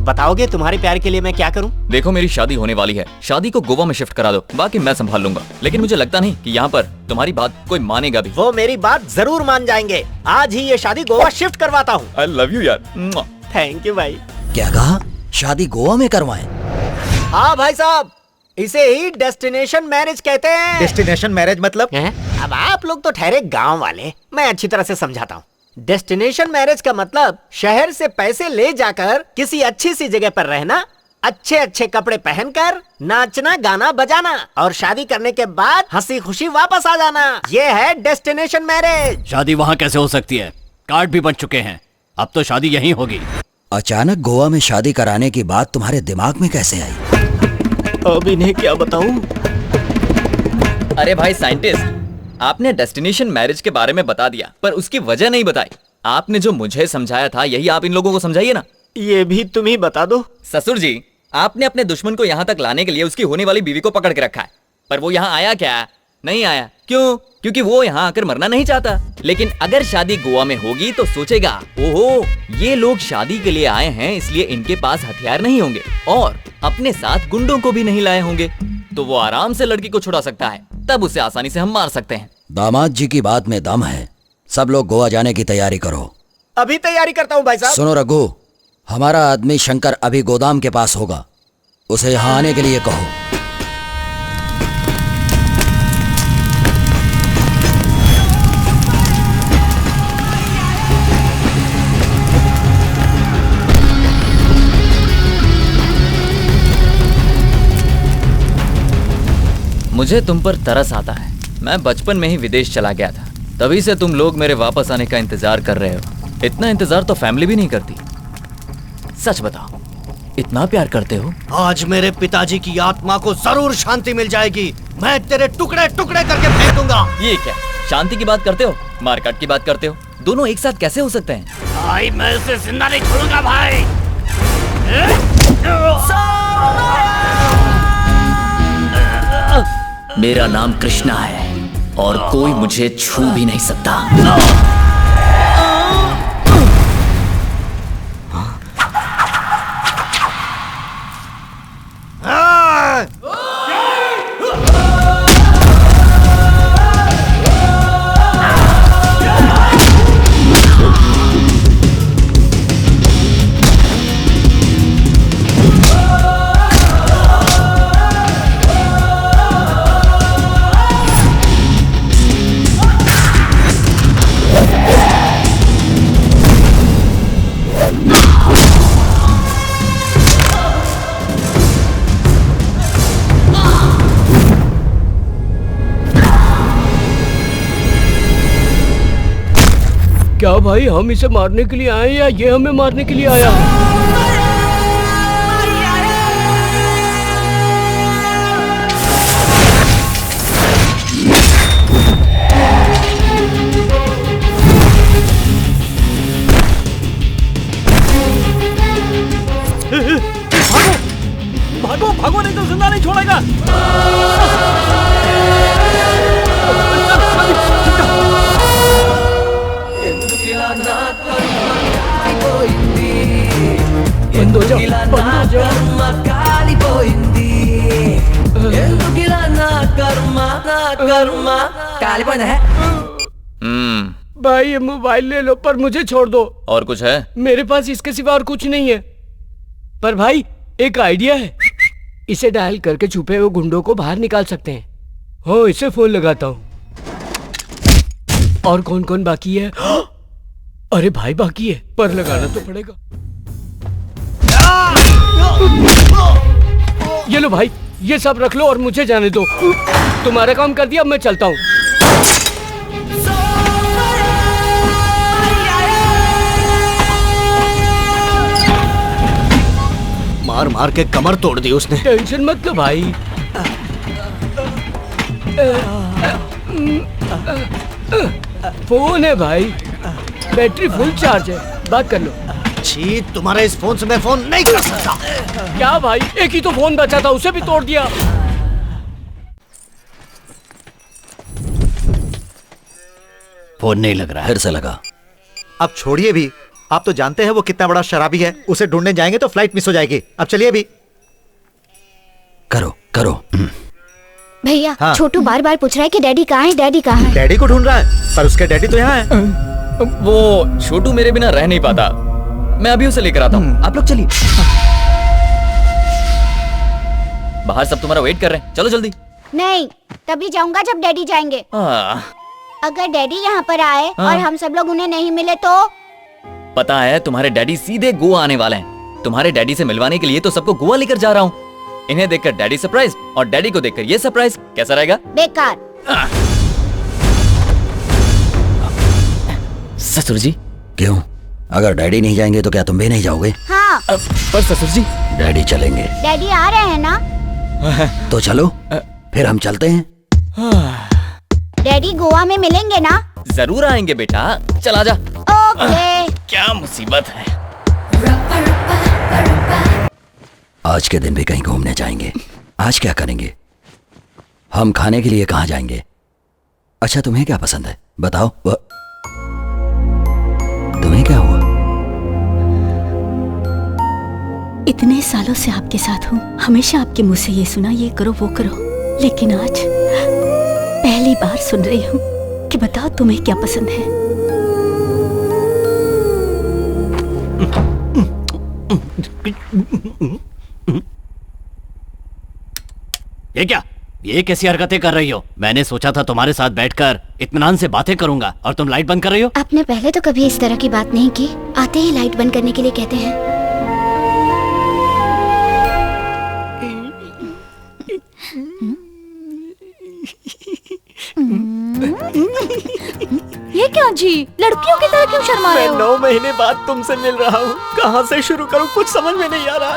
बताओगे तुम्हारे प्यार के लिए मैं क्या करूं? देखो, मेरी शादी होने वाली है। शादी को गोवा में शिफ्ट करा दो, बाकी मैं संभाल लूंगा। लेकिन मुझे लगता नहीं कि यहाँ पर तुम्हारी बात कोई मानेगा भी। वो मेरी बात जरूर मान जाएंगे। आज ही ये शादी गोवा शिफ्ट करवाता हूँ। आई लव यू यार। थैंक यू भाई। क्या कहा? शादी गोवा में करवाएं? हाँ भाई साहब, इसे ही डेस्टिनेशन मैरिज कहते हैं। डेस्टिनेशन मैरिज मतलब? अब आप लोग तो ठहरे गांव वाले, मैं अच्छी तरह से समझाता हूँ। डेस्टिनेशन मैरिज का मतलब शहर से पैसे ले जाकर किसी अच्छी सी जगह पर रहना, अच्छे अच्छे कपड़े पहनकर नाचना गाना बजाना, और शादी करने के बाद हंसी खुशी वापस आ जाना। ये है डेस्टिनेशन मैरिज। शादी वहाँ कैसे हो सकती है? कार्ड भी बन चुके हैं, अब तो शादी यहीं होगी। अचानक गोवा में शादी कराने की बात तुम्हारे दिमाग में कैसे आई? अब इन्हें क्या बताऊं? अरे भाई साइंटिस्ट, आपने डेस्टिनेशन मैरिज के बारे में बता दिया, पर उसकी वजह नहीं बताई। आपने जो मुझे समझाया था यही आप इन लोगों को समझाइए ना। ये भी तुम ही बता दो। ससुर जी, आपने अपने दुश्मन को यहाँ तक लाने के लिए उसकी होने वाली बीवी को पकड़ के रखा है, पर वो यहाँ आया क्या? नहीं आया। क्यों? क्योंकि वो यहाँ आकर मरना नहीं चाहता। लेकिन अगर शादी गोवा में होगी तो सोचेगा, ओहो, ये लोग शादी के लिए आए हैं, इसलिए इनके पास हथियार नहीं होंगे और अपने साथ गुंडों को भी नहीं लाए होंगे, तो वो आराम से लड़की को छुड़ा सकता है। तब उसे आसानी से हम मार सकते हैं। दामाद जी की बात में दम है। सब लोग गोवा जाने की तैयारी करो। अभी तैयारी करता हूँ भाई साहब। सुनो रघु, हमारा आदमी शंकर अभी गोदाम के पास होगा, उसे यहाँ आने के लिए कहो। मुझे तुम पर तरस आता है। मैं बचपन में ही विदेश चला गया था, तभी से तुम लोग मेरे वापस आने का इंतजार कर रहे हो। इतना इंतजार तो फैमिली भी नहीं करती। सच बताओ, इतना प्यार करते हो? आज मेरे पिताजी की आत्मा को जरूर शांति मिल जाएगी। मैं तेरे टुकड़े टुकड़े करके फेंक दूंगा। ये क्या शांति की बात करते हो, मारकाट की बात करते हो? दोनों एक साथ कैसे हो सकते हैं? भाई मैं उसे जिंदा नहीं छोड़ूंगा भाई। मेरा नाम कृष्णा है और कोई मुझे छू भी नहीं सकता। क्या भाई हम इसे मारने के लिए आए या ये हमें मारने के लिए आया? भागो भागो, नहीं तो जिंदा नहीं छोड़ेगा। भाई ये मोबाइल ले लो, पर मुझे छोड़ दो। और कुछ है? मेरे पास इसके सिवा और कुछ नहीं है। पर भाई एक आइडिया है, इसे डायल करके छुपे हुए गुंडों को बाहर निकाल सकते हैं। हो, इसे फोन लगाता हूँ। और कौन कौन बाकी है? अरे भाई बाकी है, पर लगाना तो पड़ेगा। ये लो भाई, ये सब रख लो और मुझे जाने दो। तुम्हारा काम कर दिया, अब मैं चलता हूँ। मार मार के कमर तोड़ दी उसने। टेंशन मत लो भाई। फोन है भाई, बैटरी फुल चार्ज है, बात कर लो। छी, तुम्हारे इस फोन से मैं फोन नहीं कर सकता। क्या भाई, एक ही तो फोन बचा था, उसे भी तोड़ दिया। फोन नहीं लग रहा है। फिर से लगा। अब छोड़िए भी, आप तो जानते हैं वो कितना बड़ा शराबी है। उसे ढूंढने जाएंगे तो फ्लाइट मिस हो जाएगी। अब चलिए भी। करो करो। भैया हाँ। छोटू बार बार पूछ रहा है कि डैडी कहाँ है, डैडी कहाँ है। डैडी को ढूंढ रहा है, पर उसके डैडी तो यहाँ है। वो छोटू मेरे बिना रह नहीं पाता, मैं अभी उसे लेकर आता हूँ। आप लोग चलिए। बाहर सब तुम्हारा वेट कर रहे हैं, चलो जल्दी। नहीं, तभी जाऊंगा जब डैडी जाएंगे। अगर डैडी यहाँ पर आए और हम सब लोग उन्हें नहीं मिले तो? पता है तुम्हारे डैडी सीधे गोवा आने वाले हैं। तुम्हारे डैडी से मिलवाने के लिए तो सबको गोवा लेकर जा रहा हूँ। इन्हें देखकर डैडी सरप्राइज और डैडी को देखकर ये सरप्राइज, कैसा रहेगा? बेकार। ससुर जी। क्यों? अगर डैडी नहीं जाएंगे तो क्या तुम भी नहीं जाओगे? हाँ। पर ससुर जी। डैडी चलेंगे। डैडी आ रहे हैं ना? तो चलो, फिर हम चलते हैं। डैडी गोवा में मिलेंगे ना? जरूर आएंगे बेटा, चला जा। ओके। क्या मुसीबत है। आज के दिन भी कहीं घूमने जाएंगे। आज क्या करेंगे? हम खाने के लिए कहाँ जाएंगे? अच्छा तुम्हें क्या पसंद है बताओ? तुम्हें क्या हुआ? इतने सालों से आपके साथ हूँ, हमेशा आपके मुंह से ये सुना, ये करो वो करो, लेकिन आज बार सुन रही हूँ कि बताओ तुम्हें क्या पसंद है। ये क्या? ये कैसी हरकतें कर रही हो? मैंने सोचा था तुम्हारे साथ बैठकर इत्मीनान से बातें करूंगा और तुम लाइट बंद कर रही हो। आपने पहले तो कभी इस तरह की बात नहीं की। आते ही लाइट बंद करने के लिए कहते हैं। ये क्या जी, लड़कियों की तरह क्यों शर्मा रहे मैं हो? 9 महीने बाद तुमसे मिल रहा हूँ, कहाँ से शुरू करूँ कुछ समझ में नहीं आ रहा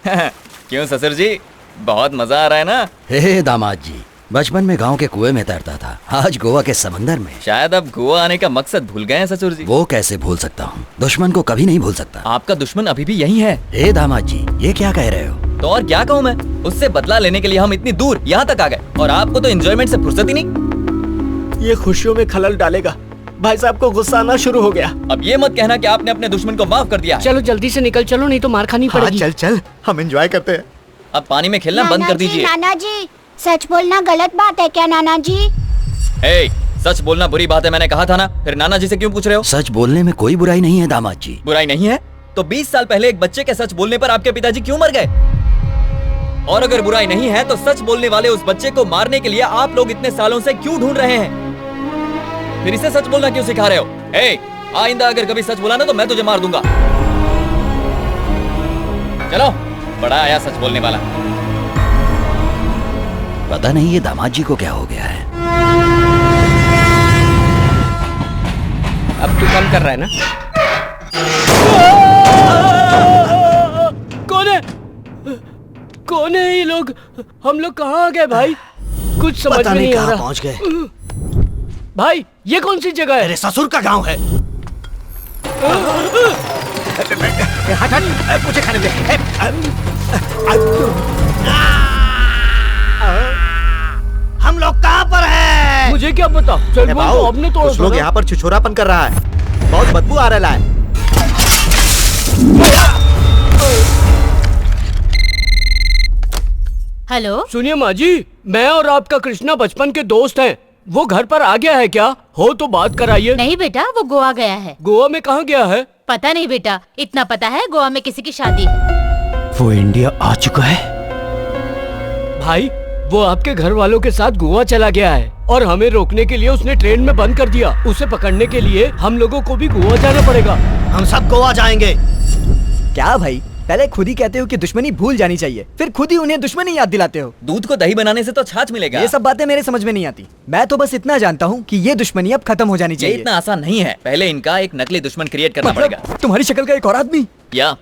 है। क्यों ससुर जी, बहुत मजा आ रहा है ना? हे दामाद जी, बचपन में गांव के कुएं में तैरता था, आज गोवा के समंदर में। शायद अब गोवा आने का मकसद भूल गए हैं ससुर जी। वो कैसे भूल सकता हूँ, दुश्मन को कभी नहीं भूल सकता। आपका दुश्मन अभी भी यही है। हे दामाद जी, ये क्या कह रहे हो? तो और क्या कहूँ मैं, उससे बदला लेने के लिए हम इतनी दूर यहाँ तक आ गए और आपको तो एंजॉयमेंट से फुर्सत ही नहीं। ये खुशियों में खलल डालेगा। भाई साहब को गुस्सा आना शुरू हो गया। अब ये मत कहना कि आपने अपने दुश्मन को माफ कर दिया। चलो जल्दी से निकल चलो, नहीं तो मार खानी पड़ेगी। चल चल, हम एंजॉय करते हैं। अब पानी में खेलना बंद कर दीजिए। नाना जी, सच बोलना गलत बात है क्या नाना जी? सच बोलना बुरी बात है, मैंने कहा था ना, फिर नाना जी से क्यों पूछ रहे हो? सच बोलने में कोई बुराई नहीं है दामाद जी। बुराई नहीं है तो 20 साल पहले एक बच्चे के सच बोलने पर आपके पिताजी क्यों मर गए? और अगर बुराई नहीं है तो सच बोलने वाले उस बच्चे को मारने के लिए आप लोग इतने सालों से क्यों ढूंढ रहे हैं? फिर इसे सच बोलना क्यों सिखा रहे हो? आइंदा अगर कभी सच बोला ना तो मैं तुझे मार दूंगा। चलो, बड़ा आया सच बोलने वाला। पता नहीं ये दामाद जी को क्या हो गया है। अब तू कम कर रहा है ना? कौन है ये लोग? हम लोग कहाँ आ गए भाई? कुछ समझ में नहीं आ रहा। पहुँच गए भाई, ये कौन सी जगह है? मेरे ससुर का गांव है। हट हट, मुझे खाने दे। हम लोग कहाँ पर हैं? मुझे क्या पता? चल बोल, तो आपने तोड़ा कुछ लोग यहाँ पर छुछोरापन कर रहा है, बहुत बदबू आ रहा है। हेलो, सुनिए माँ जी, मैं और आपका कृष्णा बचपन के दोस्त हैं। वो घर पर आ गया है क्या? हो तो बात कराइए। नहीं बेटा, वो गोवा गया है। गोवा में कहाँ गया है? पता नहीं बेटा, इतना पता है गोवा में किसी की शादी है। वो इंडिया आ चुका है। भाई, वो आपके घर वालों के साथ गोवा चला गया है और हमें रोकने के लिए उसने ट्रेन में बंद कर दिया। उसे पकड़ने के लिए हम लोगों को भी गोवा जाना पड़ेगा। हम सब गोवा जाएंगे। क्या भाई, पहले खुद ही कहते हो कि दुश्मनी भूल जानी चाहिए, फिर खुद ही उन्हें दुश्मनी याद दिलाते हो। दूध को दही बनाने से तो छाछ मिलेगा। ये सब बातें मेरे समझ में नहीं आती। मैं तो बस इतना जानता हूँ कि ये दुश्मनी अब खत्म हो जानी ये चाहिए। इतना आसान नहीं है, पहले इनका एक नकली दुश्मन क्रिएट करना पड़ेगा। तुम्हारी शक्ल का एक और आदमी? या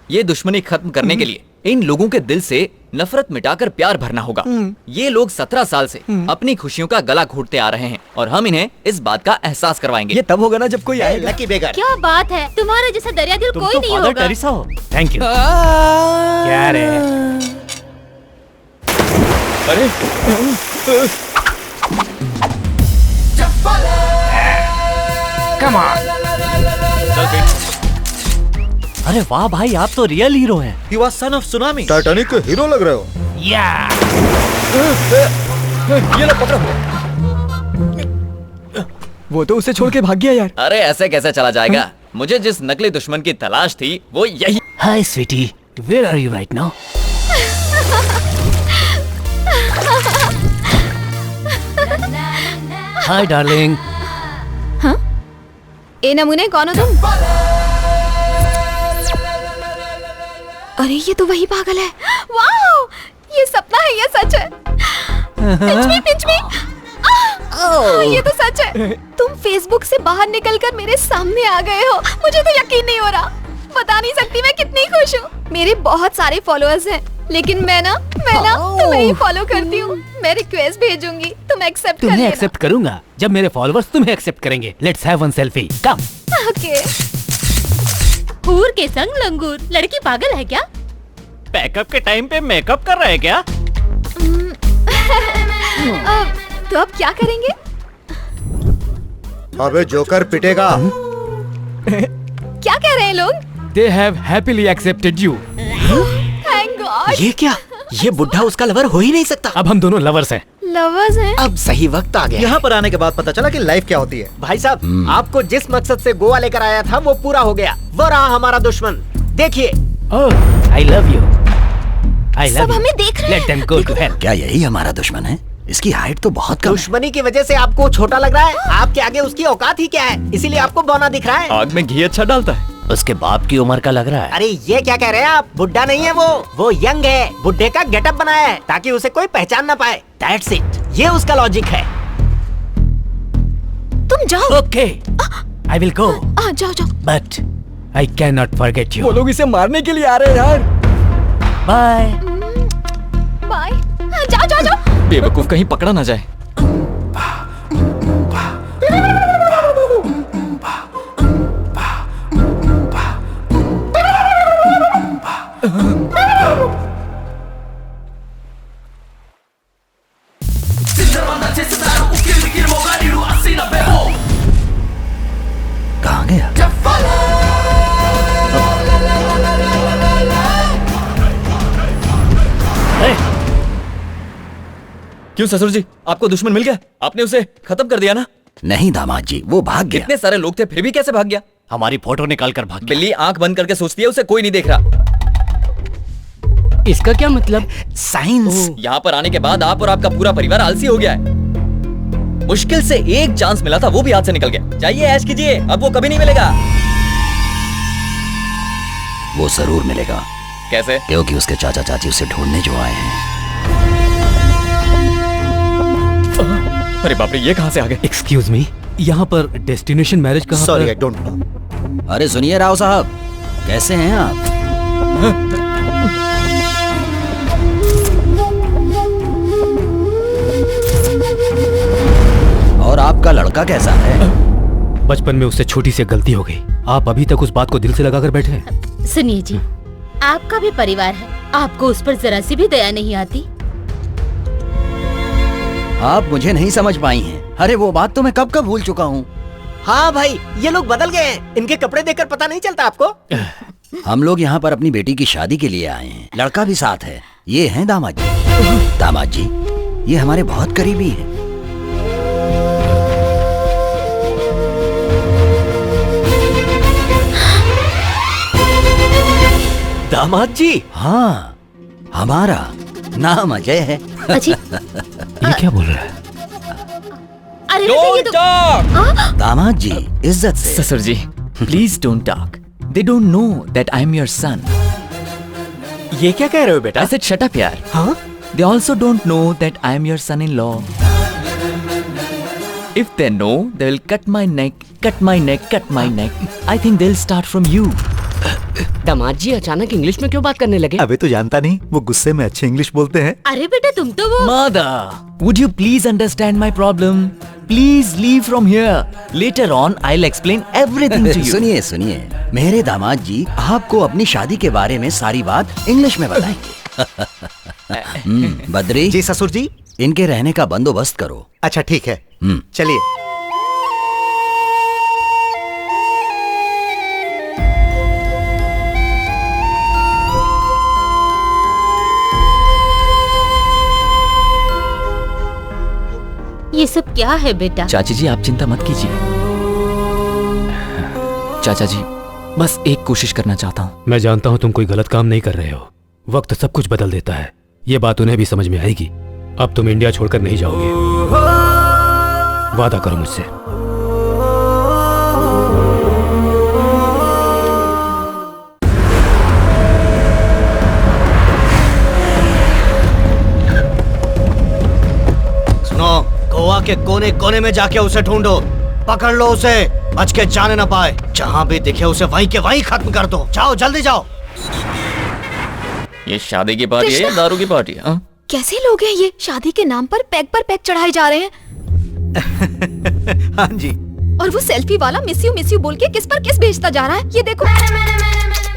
ये दुश्मनी खत्म करने के लिए इन लोगों के दिल से नफरत मिटाकर प्यार भरना होगा। ये लोग 17 साल से अपनी खुशियों का गला घोटते आ रहे हैं और हम इन्हें इस बात का एहसास करवाएंगे। ये तब होगा ना जब कोई आएगा। लकी बेगर। क्या बात है, तुम्हारे जैसा दरिया दिल कोई नहीं फादर होगा। टेरेसा हो। Thank you. क्या रे? अरे कम ऑन। अरे वाह भाई, आप तो रियल हीरो हैं। He was son of tsunami। Titanic के हीरो लग रहे हो। ये लो पकड़ो। वो तो उसे छोड़ के भाग गया यार। अरे ऐसे कैसे चला जाएगा? मुझे जिस नकली दुश्मन की तलाश थी वो यही। Hi sweetie, where are you right now? Hi darling. ए नमूने, कौन हो तुम? अरे ये तो वही पागल है। वाओ, ये सपना है या सच है? पिंच मी। ये तो सच है। तुम फेसबुक से बाहर निकलकर मेरे सामने आ गए हो। मुझे तो यकीन नहीं हो रहा। बता नहीं सकती मैं कितनी खुश हूँ। मेरे बहुत सारे फॉलोअर्स हैं, लेकिन मैं ना तुम्हें ही फॉलो करती हूँ। मैं रिक्वेस्ट भेजूंगी, तुम एक्सेप्ट कर लेना। तुम्हें एक्सेप्ट करूंगा जब मेरे फॉलोअर्स तुम्हें एक्सेप्ट करेंगे। Let's have one selfie, come. Okay. हूर के संग लंगूर, लड़की पागल है क्या? पैकअप के टाइम पे मेकअप कर रहे हैं क्या? तो अब क्या करेंगे? अबे जोकर पिटेगा। क्या कह रहे हैं लोग? They have happily accepted you. Thank God. ये क्या? ये बुढ़ा उसका लवर हो ही नहीं सकता। अब हम दोनों लवर्स हैं। लवर्स हैं? अब सही वक्त आ गया। यहाँ पर आने के बाद पता चला कि लाइफ क्या होती है। भाई साहब, आपको जिस मकसद से गोवा लेकर आया था वो पूरा हो गया। वो रहा हमारा दुश्मन। देखिए। आई लव यू। सब हमें देख रहे हैं। Let them go to hell. क्या यही हमारा दुश्मन है? इसकी हाइट तो बहुत कम है। दुश्मनी की वजह से आपको छोटा लग रहा है। आपके आगे उसकी औकात ही क्या है, इसीलिए आपको बौना दिख रहा है। आग में घी अच्छा डालता है। उसके बाप की उम्र का लग रहा है। अरे ये क्या कह रहे हैं आप? बुढ़ा नहीं है वो यंग है। बुढ़े का गेटअप बनाया है ताकि उसे कोई पहचान ना पाए। That's it. ये उसका लॉजिक है। तुम जाओ। Okay, I will go. जाओ जाओ। But I can not forget you. वो लोग इसे मारने के लिए आ रहे हैं यार। Bye bye. जाओ जाओ जाओ। बेवकूफ कहीं पकड़ा ना जाए। कहाँ गया? क्यों ससुर जी, आपको दुश्मन मिल गया? आपने उसे खत्म कर दिया ना? नहीं दामाद जी, वो भाग गया। कितने सारे लोग थे, फिर भी कैसे भाग गया? हमारी फोटो निकाल कर भाग गया। बिल्ली आंख बंद करके सोचती है उसे कोई नहीं देख रहा। इसका क्या मतलब? साइंस। यहाँ पर आने के बाद आप और आपका पूरा परिवार आलसी हो गया है। मुश्किल से एक चांस मिला था, वो भी हाथ से निकल गया। जाइए ऐश कीजिए, अब वो कभी नहीं मिलेगा। वो जरूर मिलेगा। कैसे? क्योंकि उसके चाचा चाची उसे ढूंढने जो आए हैं। अरे बाप रे, ये कहाँ से आ गए? एक्सक्यूज मी, यहाँ पर डेस्टिनेशन मैरिज कहाँ? Sorry, I don't know. अरे सुनिए राव साहब, कैसे हैं आप? और आपका लड़का कैसा है? बचपन में उससे छोटी सी गलती हो गई। आप अभी तक उस बात को दिल से लगाकर बैठे हैं। सुनिए जी, आपका भी परिवार है, आपको उस पर जरा सी भी दया नहीं आती? आप मुझे नहीं समझ पाई हैं। अरे वो बात तो मैं कब का भूल चुका हूँ। हाँ भाई, ये लोग बदल गए हैं। इनके कपड़े देखकर पता नहीं चलता आपको? हम लोग यहाँ पर अपनी बेटी की शादी के लिए आए हैं। लड़का भी साथ है। ये हैं दामाद जी। दामाद जी, ये हमारे बहुत करीबी हैं। दामाद जी? हाँ, हमारा नाम अजय है। अजी, ये क्या बोल रहा है? अरे Don't talk! दामाद जी, इज्जत से। ससुर जी, please don't talk. They don't know that I'm your son. ये क्या कह रहे हो बेटा? I said shut up यार। हाँ? They also don't know that I'm your son-in-law. If they know, they will cut my neck, cut my neck, cut my neck. I think they'll start from you. दामाद जी अचानक English में क्यों बात करने लगे? अबे तो जानता नहीं, वो गुस्से में अच्छे इंग्लिश बोलते हैं। अरे बेटा तुम तो वो Mother, would you please understand my problem? Please leave from here. Later on, I'll explain everything to you. सुनिए सुनिए, मेरे दामाद जी आपको अपनी शादी के बारे में सारी बात इंग्लिश में बताएंगे। बद्री जी ससुर जी। इनके रहने का बंदोबस्त करो। अच्छा ठीक है, चलिए। ये सब क्या है बेटा? चाची जी, आप चिंता मत कीजिए। चाचा जी, बस एक कोशिश करना चाहता हूँ। मैं जानता हूँ तुम कोई गलत काम नहीं कर रहे हो। वक्त सब कुछ बदल देता है। ये बात उन्हें भी समझ में आएगी। अब तुम इंडिया छोड़कर नहीं जाओगे। वादा करो मुझसे। सुनो, गोवा के कोने कोने में जाके उसे ढूंढो। पकड़ लो उसे, बच के जाने ना पाए। जहाँ भी दिखे उसे वहीं के वहीं खत्म कर दो। जाओ जल्दी जाओ। ये शादी की पार्टी है या दारू की पार्टी है? कैसे लोग हैं ये? शादी के नाम पर पैक चढ़ाए जा रहे हैं। हाँ जी। और वो सेल्फी वाला मिस यू बोल के किस पर किस भेजता जा रहा है। ये देखो,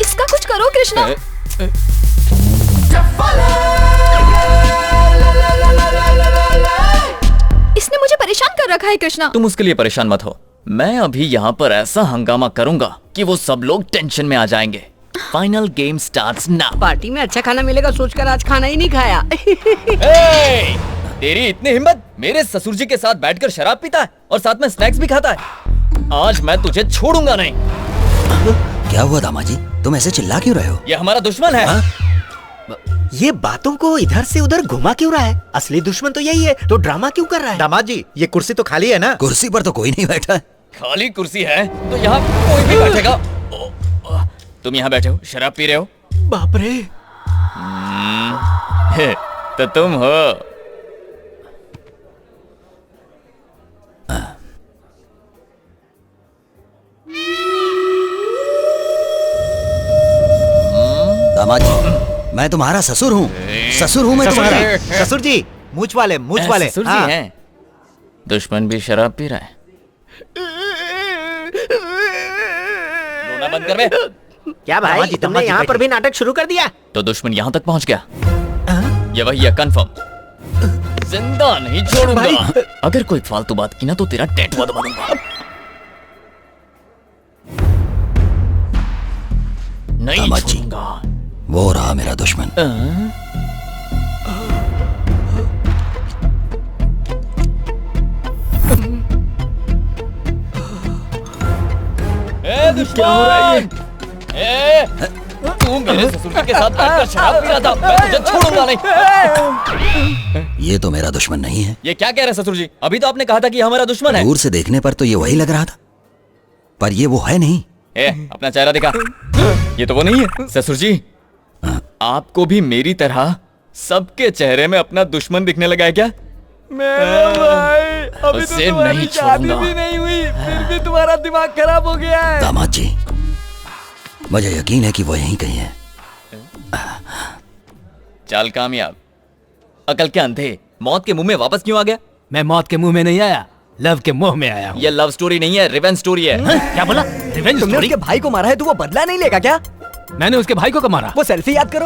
इसका कुछ करो कृष्णा। इसने मुझे परेशान कर रखा है कृष्णा। तुम उसके लिए परेशान मत हो। मैं अभी यहाँ पर ऐसा हंगामा करूंगा कि वो सब लोग टेंशन में आ जाएंगे। Final game starts now. Party में अच्छा खाना मिलेगा सोचकर आज खाना ही नहीं खाया। तेरी इतनी हिम्मत, मेरे ससुर जी के साथ बैठकर शराब पीता है और साथ में स्नैक्स भी खाता है। आज मैं तुझे छोड़ूंगा नहीं। क्या हुआ दामाद जी, तुम ऐसे चिल्ला क्यों रहे हो? ये हमारा दुश्मन है। ये बातों को इधर से उधर घुमा क्यों रहा है? असली दुश्मन तो यही है, तो ड्रामा क्यों कर रहा है? दामाद जी, ये कुर्सी तो खाली है ना? कुर्सी पर तो कोई नहीं बैठा है। खाली कुर्सी है तो यहाँ कोई भी बैठेगा। तुम यहाँ बैठे हो, शराब पी रहे हो। बाप रे। तो तुम हो। दामाद जी, मैं तुम्हारा ससुर हूँ। ससुर हूँ मैं तुम्हारा। ससुर जी, मूछ वाले, मूछ वाले। ससुर जी हैं। दुश्मन भी शराब पी रहा है। रोना बंद कर बे। क्या भाई, तुमने यहाँ पर भी नाटक शुरू कर दिया? तो दुश्मन यहाँ तक पहुँच गया। ये वही है, कंफर्म। जिंदा नहीं छोड़ूंगा। अगर कोई फालतू बात की ना तो तेरा टैटू बनूंगा। नहीं छोड़ूंगा। वो रहा मेरा दुश्मन। दुश्मन! तू मेरे ससुर के साथ बैठकर शराब पी रहा था। मैं तुझे छोड़ूंगा नहीं। ये तो मेरा दुश्मन नहीं है। ये क्या कह रहे ससुर जी? अभी तो आपने कहा था कि हमारा दुश्मन है। दूर से देखने पर तो ये वही लग रहा था, पर ये वो है नहीं। अपना चेहरा दिखा। ये तो वो नहीं है। ससुर जी, आपको भी मेरी तरह सबके चेहरे में अपना दुश्मन दिखने लगा है क्या? मेरा भाई, अभी तो तुम्हारी शादी भी नहीं हुई, फिर भी तुम्हारा दिमाग खराब हो गया है। दामाद जी, मुझे यकीन है कि वो यहीं कहीं है। चाल कामयाब। अकल के अंधे, मौत के मुंह में वापस क्यों आ गया? मैं मौत के मुंह में नहीं आया, लव के मुंह में आया हूँ। ये लव स्टोरी नहीं है, रिवेंज स्टोरी है। क्या बोला? रिवेंज तुमने स्टोरी? उसके भाई को मारा है तो वो बदला नहीं लेगा क्या? मैंने उसके भाई को कब मारा? वो सेल्फी याद करो।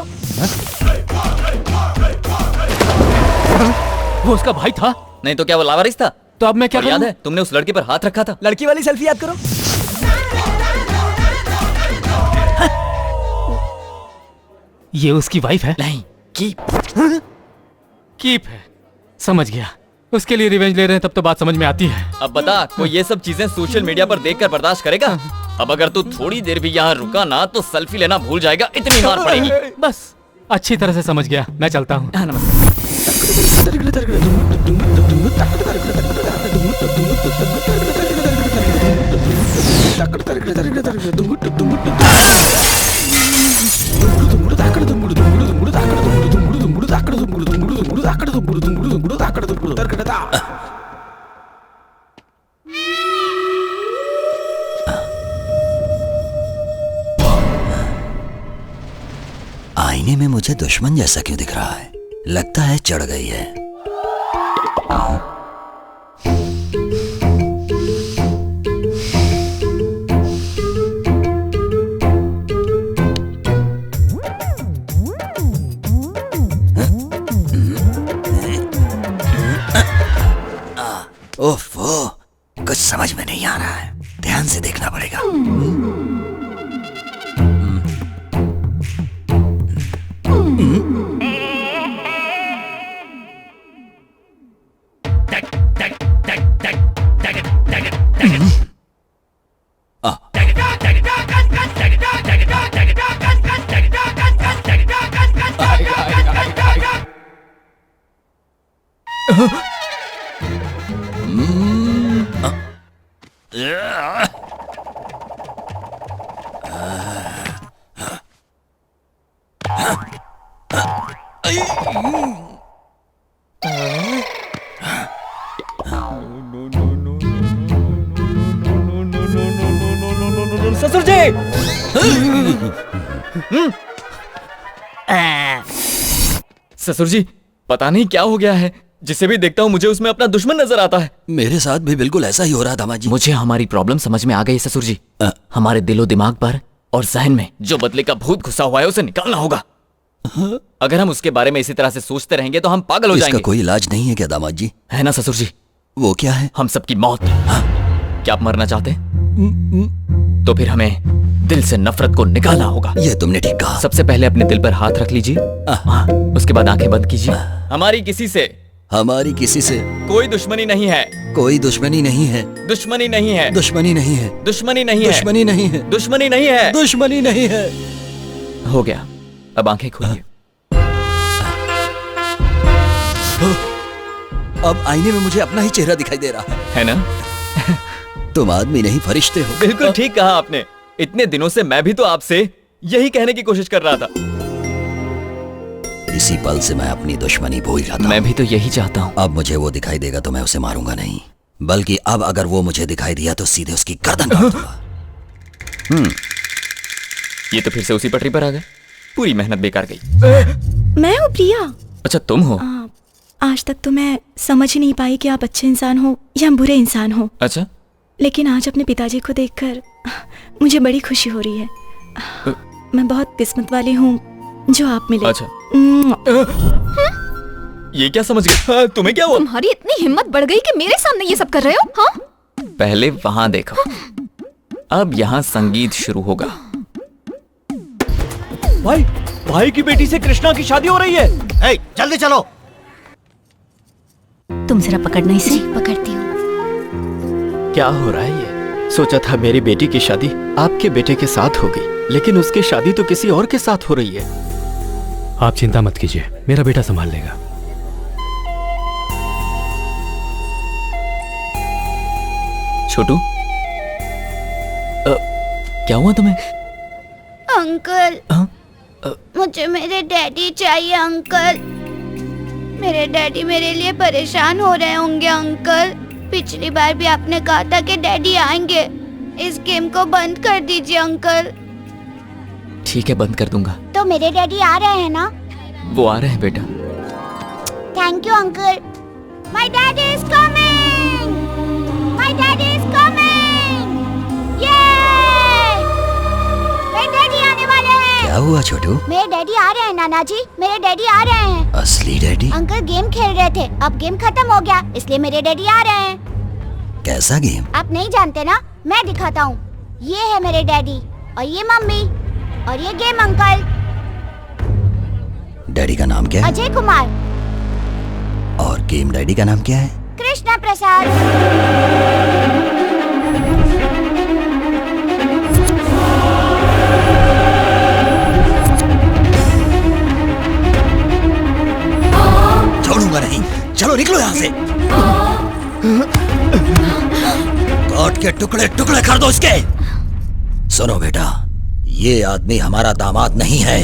वो उसका भाई था? नहीं तो क्या वो लावारिस था? तो अब मैं क्या याद है तुमने उस लड़के पर हाथ रखा था? लड़की वाली सेल्फी याद करो। ये उसकी वाइफ है? नहीं, कीप है। समझ गया, उसके लिए रिवेंज ले रहे हैं, तब तो बात समझ में आती है। अब बता, कोई ये सब चीजें सोशल मीडिया पर देखकर बर्दाश्त करेगा? अब अगर तू थोड़ी देर भी यहाँ रुका ना तो सेल्फी लेना भूल जाएगा, इतनी मार पड़ेगी। बस अच्छी तरह से समझ गया, मैं चलता हूँ। आईने में मुझे दुश्मन जैसा क्यों दिख रहा है? लगता है चढ़ गई है। ओफो, कुछ समझ में नहीं आ रहा है, ध्यान से देखना पड़ेगा। ससुर जी! ससुर जी, पता नहीं क्या हो गया है, जिसे भी देखता हूँ मुझे उसमें अपना दुश्मन नजर आता है। मेरे साथ भी बिल्कुल ऐसा ही हो रहा दामाद जी। मुझे हमारी प्रॉब्लम समझ में आ गई ससुर जी। हमारे दिलो दिमाग पर और जहन में जो बदले का भूत घुसा हुआ है उसे निकालना होगा। अगर हम उसके बारे में इसी तरह से सोचते रहेंगे तो हम पागल हो जाएंगे। इसका कोई इलाज नहीं है क्या दामाद जी? है ना ससुर जी। वो क्या है? हम सबकी मौत। क्या आप मरना चाहते हैं? तो फिर हमें दिल से नफरत को निकालना होगा। ये तुमने ठीक कहा। सबसे पहले अपने दिल पर हाथ रख लीजिए, उसके बाद आंखें बंद कीजिए। हमारी किसी से कोई दुश्मनी नहीं है। कोई दुश्मनी नहीं है। दुश्मनी नहीं है। दुश्मनी नहीं है। दुश्मनी नहीं है। दुश्मनी नहीं है। दुश्मनी नहीं है। दुश्मनी नहीं है। हो गया, अब आंखें खोलिए। अब आईने में मुझे अपना ही चेहरा दिखाई दे रहा है ना? तुम आदमी नहीं फरिश्ते हो। बिल्कुल ठीक कहा आपने। इतने दिनों से मैं भी तो आपसे यही कहने की कोशिश कर रहा था। इसी पल से मैं अपनी दुश्मनी भूल जाता। मैं भी तो यही चाहता हूँ। अब मुझे वो दिखाई देगा तो मैं उसे मारूंगा नहीं, बल्कि अब अगर वो मुझे दिखाई दिया तो सीधे उसकी गर्दन काट दूंगा। ये तो फिर से उसी पटरी पर आ गए। पूरी मेहनत बेकार गई। मैं हूँ प्रिया। अच्छा तुम हो? आज तक तो मैं समझ ही नहीं पाई कि आप अच्छे इंसान हो या बुरे इंसान हो। अच्छा, लेकिन आज अपने पिताजी को देखकर मुझे बड़ी खुशी हो रही है। मैं बहुत किस्मत वाली हूँ जो आप मिले। अच्छा। ये क्या समझ गए? तुम्हें क्या हुआ? तुम्हारी इतनी हिम्मत बढ़ गई कि मेरे सामने ये सब कर रहे हो? हाँ? पहले वहां देखो, अब यहाँ संगीत शुरू होगा। भाई की बेटी से कृष्णा की शादी हो रही है। जल्दी चलो। तुम जरा पकड़ना इसे। पकड़ती हूँ। क्या हो रहा है ये? सोचा था मेरी बेटी की शादी आपके बेटे के साथ होगी, लेकिन उसकी शादी तो किसी और के साथ हो रही है। आप चिंता मत कीजिए, मेरा बेटा संभाल लेगा। छोटू, क्या हुआ तुम्हें? अंकल, मुझे मेरे डैडी चाहिए अंकल। मेरे डैडी मेरे लिए परेशान हो रहे होंगे अंकल। पिछली बार भी आपने कहा था कि डैडी आएंगे। इस गेम को बंद कर दीजिए अंकल। ठीक है, बंद कर दूंगा। तो मेरे डैडी आ रहे हैं ना? वो आ रहे हैं बेटा। Thank you uncle. My daddy is coming. My daddy is coming. ये मेरे डैडी आने वाले हैं। क्या हुआ छोटू? मेरे डैडी आ रहे हैं नाना जी, मेरे डैडी आ रहे हैं। असली डैडी? अंकल गेम खेल रहे थे, अब गेम खत्म हो गया, इसलिए मेरे डैडी आ रहे हैं। कैसा गेम? आप नहीं जानते ना, मैं दिखाता हूँ। ये है मेरे डैडी और ये मम्मी और ये गेम अंकल। डैडी का नाम क्या है? अजय कुमार। और गेम डैडी का नाम क्या है? कृष्णा प्रसाद। छोड़ूंगा नहीं, चलो निकलो यहाँ से। काट के टुकड़े टुकड़े कर दो इसके। सुनो बेटा, ये आदमी हमारा दामाद नहीं है।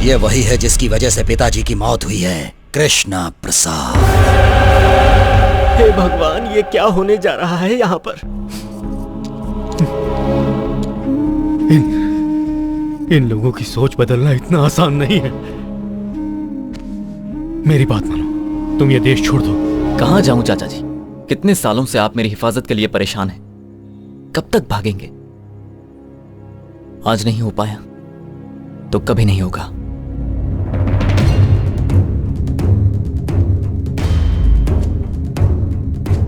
ये वही है जिसकी वजह से पिताजी की मौत हुई है, कृष्णा प्रसाद। हे भगवान, ये क्या होने जा रहा है यहाँ पर? इन लोगों की सोच बदलना इतना आसान नहीं है। मेरी बात मानो, तुम ये देश छोड़ दो। कहाँ जाऊं चाचा जी? कितने सालों से आप मेरी हिफाजत के लिए परेशान हैं। कब तक भागेंगे? आज नहीं हो पाया तो कभी नहीं होगा।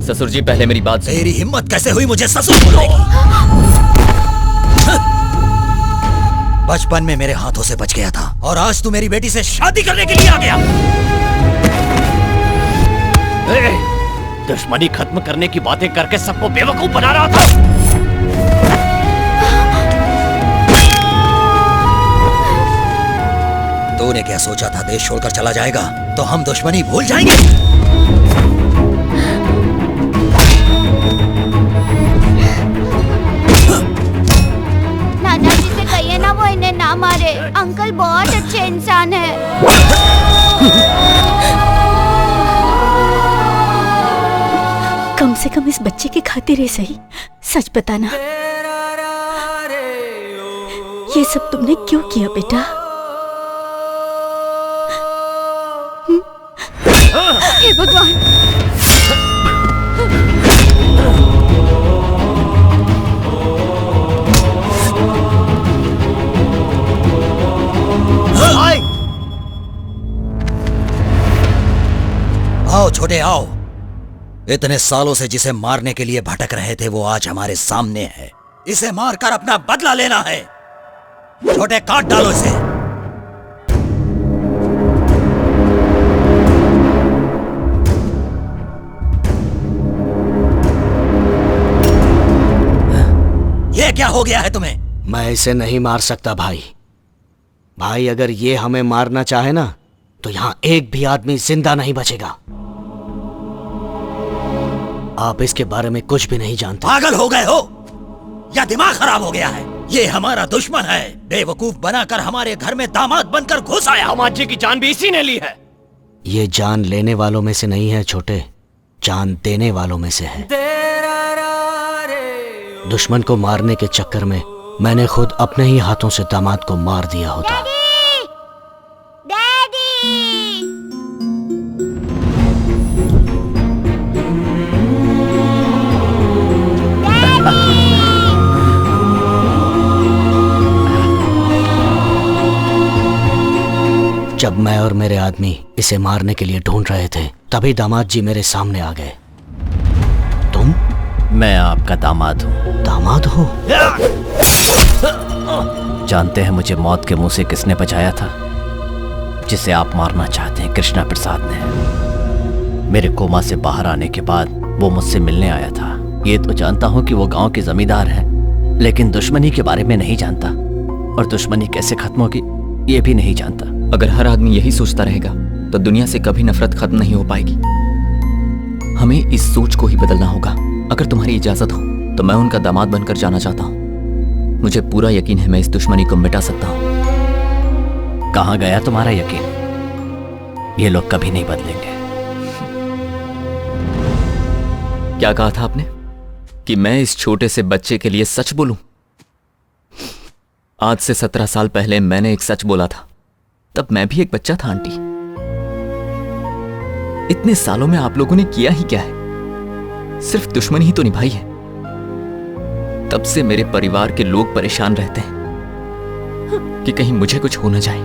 ससुर जी, पहले मेरी बात सुनो। तेरी हिम्मत कैसे हुई मुझे ससुर बोलने की? बचपन में मेरे हाथों से बच गया था और आज तू मेरी बेटी से शादी करने के लिए आ गया। दुश्मनी खत्म करने की बातें करके सबको बेवकूफ बना रहा था। तूने क्या सोचा था देश छोड़कर चला जाएगा तो हम दुश्मनी भूल जाएंगे? नाना जी से कहिए ना वो इन्हें ना मारे। अंकल बहुत अच्छे इंसान है। कम से कम इस बच्चे की खातिर है सही, सच बताना। ये सब तुमने क्यों किया बेटा? हे भगवान! आओ छोटे आओ। इतने सालों से जिसे मारने के लिए भटक रहे थे वो आज हमारे सामने है। इसे मारकर अपना बदला लेना है। छोटे काट डालो इसे। ये क्या हो गया है तुम्हें? मैं इसे नहीं मार सकता भाई। भाई अगर ये हमें मारना चाहे ना तो यहाँ एक भी आदमी जिंदा नहीं बचेगा। आप इसके बारे में कुछ भी नहीं जानते। पागल हो गए हो या दिमाग खराब हो गया है? ये हमारा दुश्मन है। बेवकूफ बनाकर हमारे घर में दामाद बनकर घुस आया। दामाद जी की जान भी इसी ने ली है। ये जान लेने वालों में से नहीं है छोटे, जान देने वालों में से है। दुश्मन को मारने के चक्कर में मैंने खुद अपने ही हाथों से दामाद को मार दिया होता। जब मैं और मेरे आदमी इसे मारने के लिए ढूंढ रहे थे तभी दामाद जी मेरे सामने आ गए। तुम? मैं आपका दामाद हूँ। दामाद हो? जानते हैं मुझे मौत के मुंह से किसने बचाया था? जिसे आप मारना चाहते हैं, कृष्णा प्रसाद ने। मेरे कोमा से बाहर आने के बाद वो मुझसे मिलने आया था। ये तो जानता हूँ कि वो गांव के जमींदार हैं, लेकिन दुश्मनी के बारे में नहीं जानता, और दुश्मनी कैसे खत्म होगी ये भी नहीं जानता। अगर हर आदमी यही सोचता रहेगा तो दुनिया से कभी नफरत खत्म नहीं हो पाएगी। हमें इस सोच को ही बदलना होगा। अगर तुम्हारी इजाजत हो तो मैं उनका दामाद बनकर जाना चाहता हूँ। मुझे पूरा यकीन है मैं इस दुश्मनी को मिटा सकता हूँ। कहाँ गया तुम्हारा यकीन? ये लोग कभी नहीं बदलेंगे। क्या कहा था आपने कि मैं इस छोटे से बच्चे के लिए सच बोलूं? आज से 17 साल पहले मैंने एक सच बोला था। तब मैं भी एक बच्चा था आंटी। इतने सालों में आप लोगों ने किया ही क्या है? सिर्फ दुश्मनी ही तो निभाई है। तब से मेरे परिवार के लोग परेशान रहते हैं कि कहीं मुझे कुछ हो न जाए।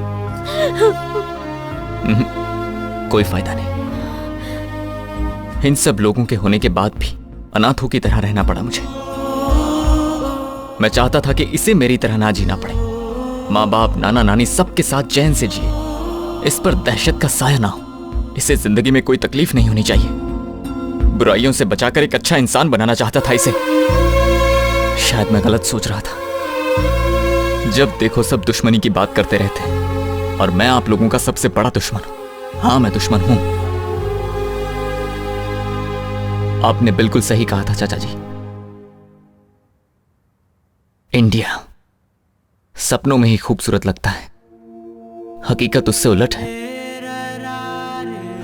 कोई फायदा नहीं। इन सब लोगों के होने के बाद भी अनाथों की तरह रहना पड़ा मुझे। मैं चाहता था कि इसे मेरी तरह ना जीना पड़े। माँ बाप, नाना नानी सबके साथ चैन से जिए। इस पर दहशत का साया ना हो। इसे जिंदगी में कोई तकलीफ नहीं होनी चाहिए। बुराइयों से बचाकर एक अच्छा इंसान बनाना चाहता था इसे। शायद मैं गलत सोच रहा था। जब देखो सब दुश्मनी की बात करते रहते हैं और मैं आप लोगों का सबसे बड़ा दुश्मन हूं। हाँ, मैं दुश्मन हूं। आपने बिल्कुल सही कहा था चाचा जी। इंडिया सपनों में ही खूबसूरत लगता है, हकीकत उससे उलट है।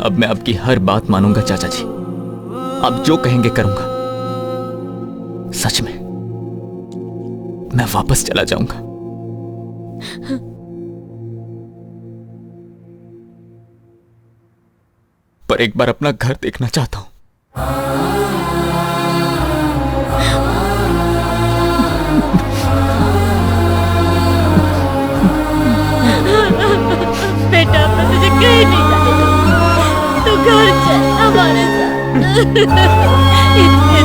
अब मैं आपकी हर बात मानूंगा चाचा जी। आप जो कहेंगे करूंगा। सच में मैं वापस चला जाऊंगा। पर एक बार अपना घर देखना चाहता हूं। बेटा, मैं तुझे कहीं नहीं जाने दूंगी। तू घर चल हमारे साथ। इतने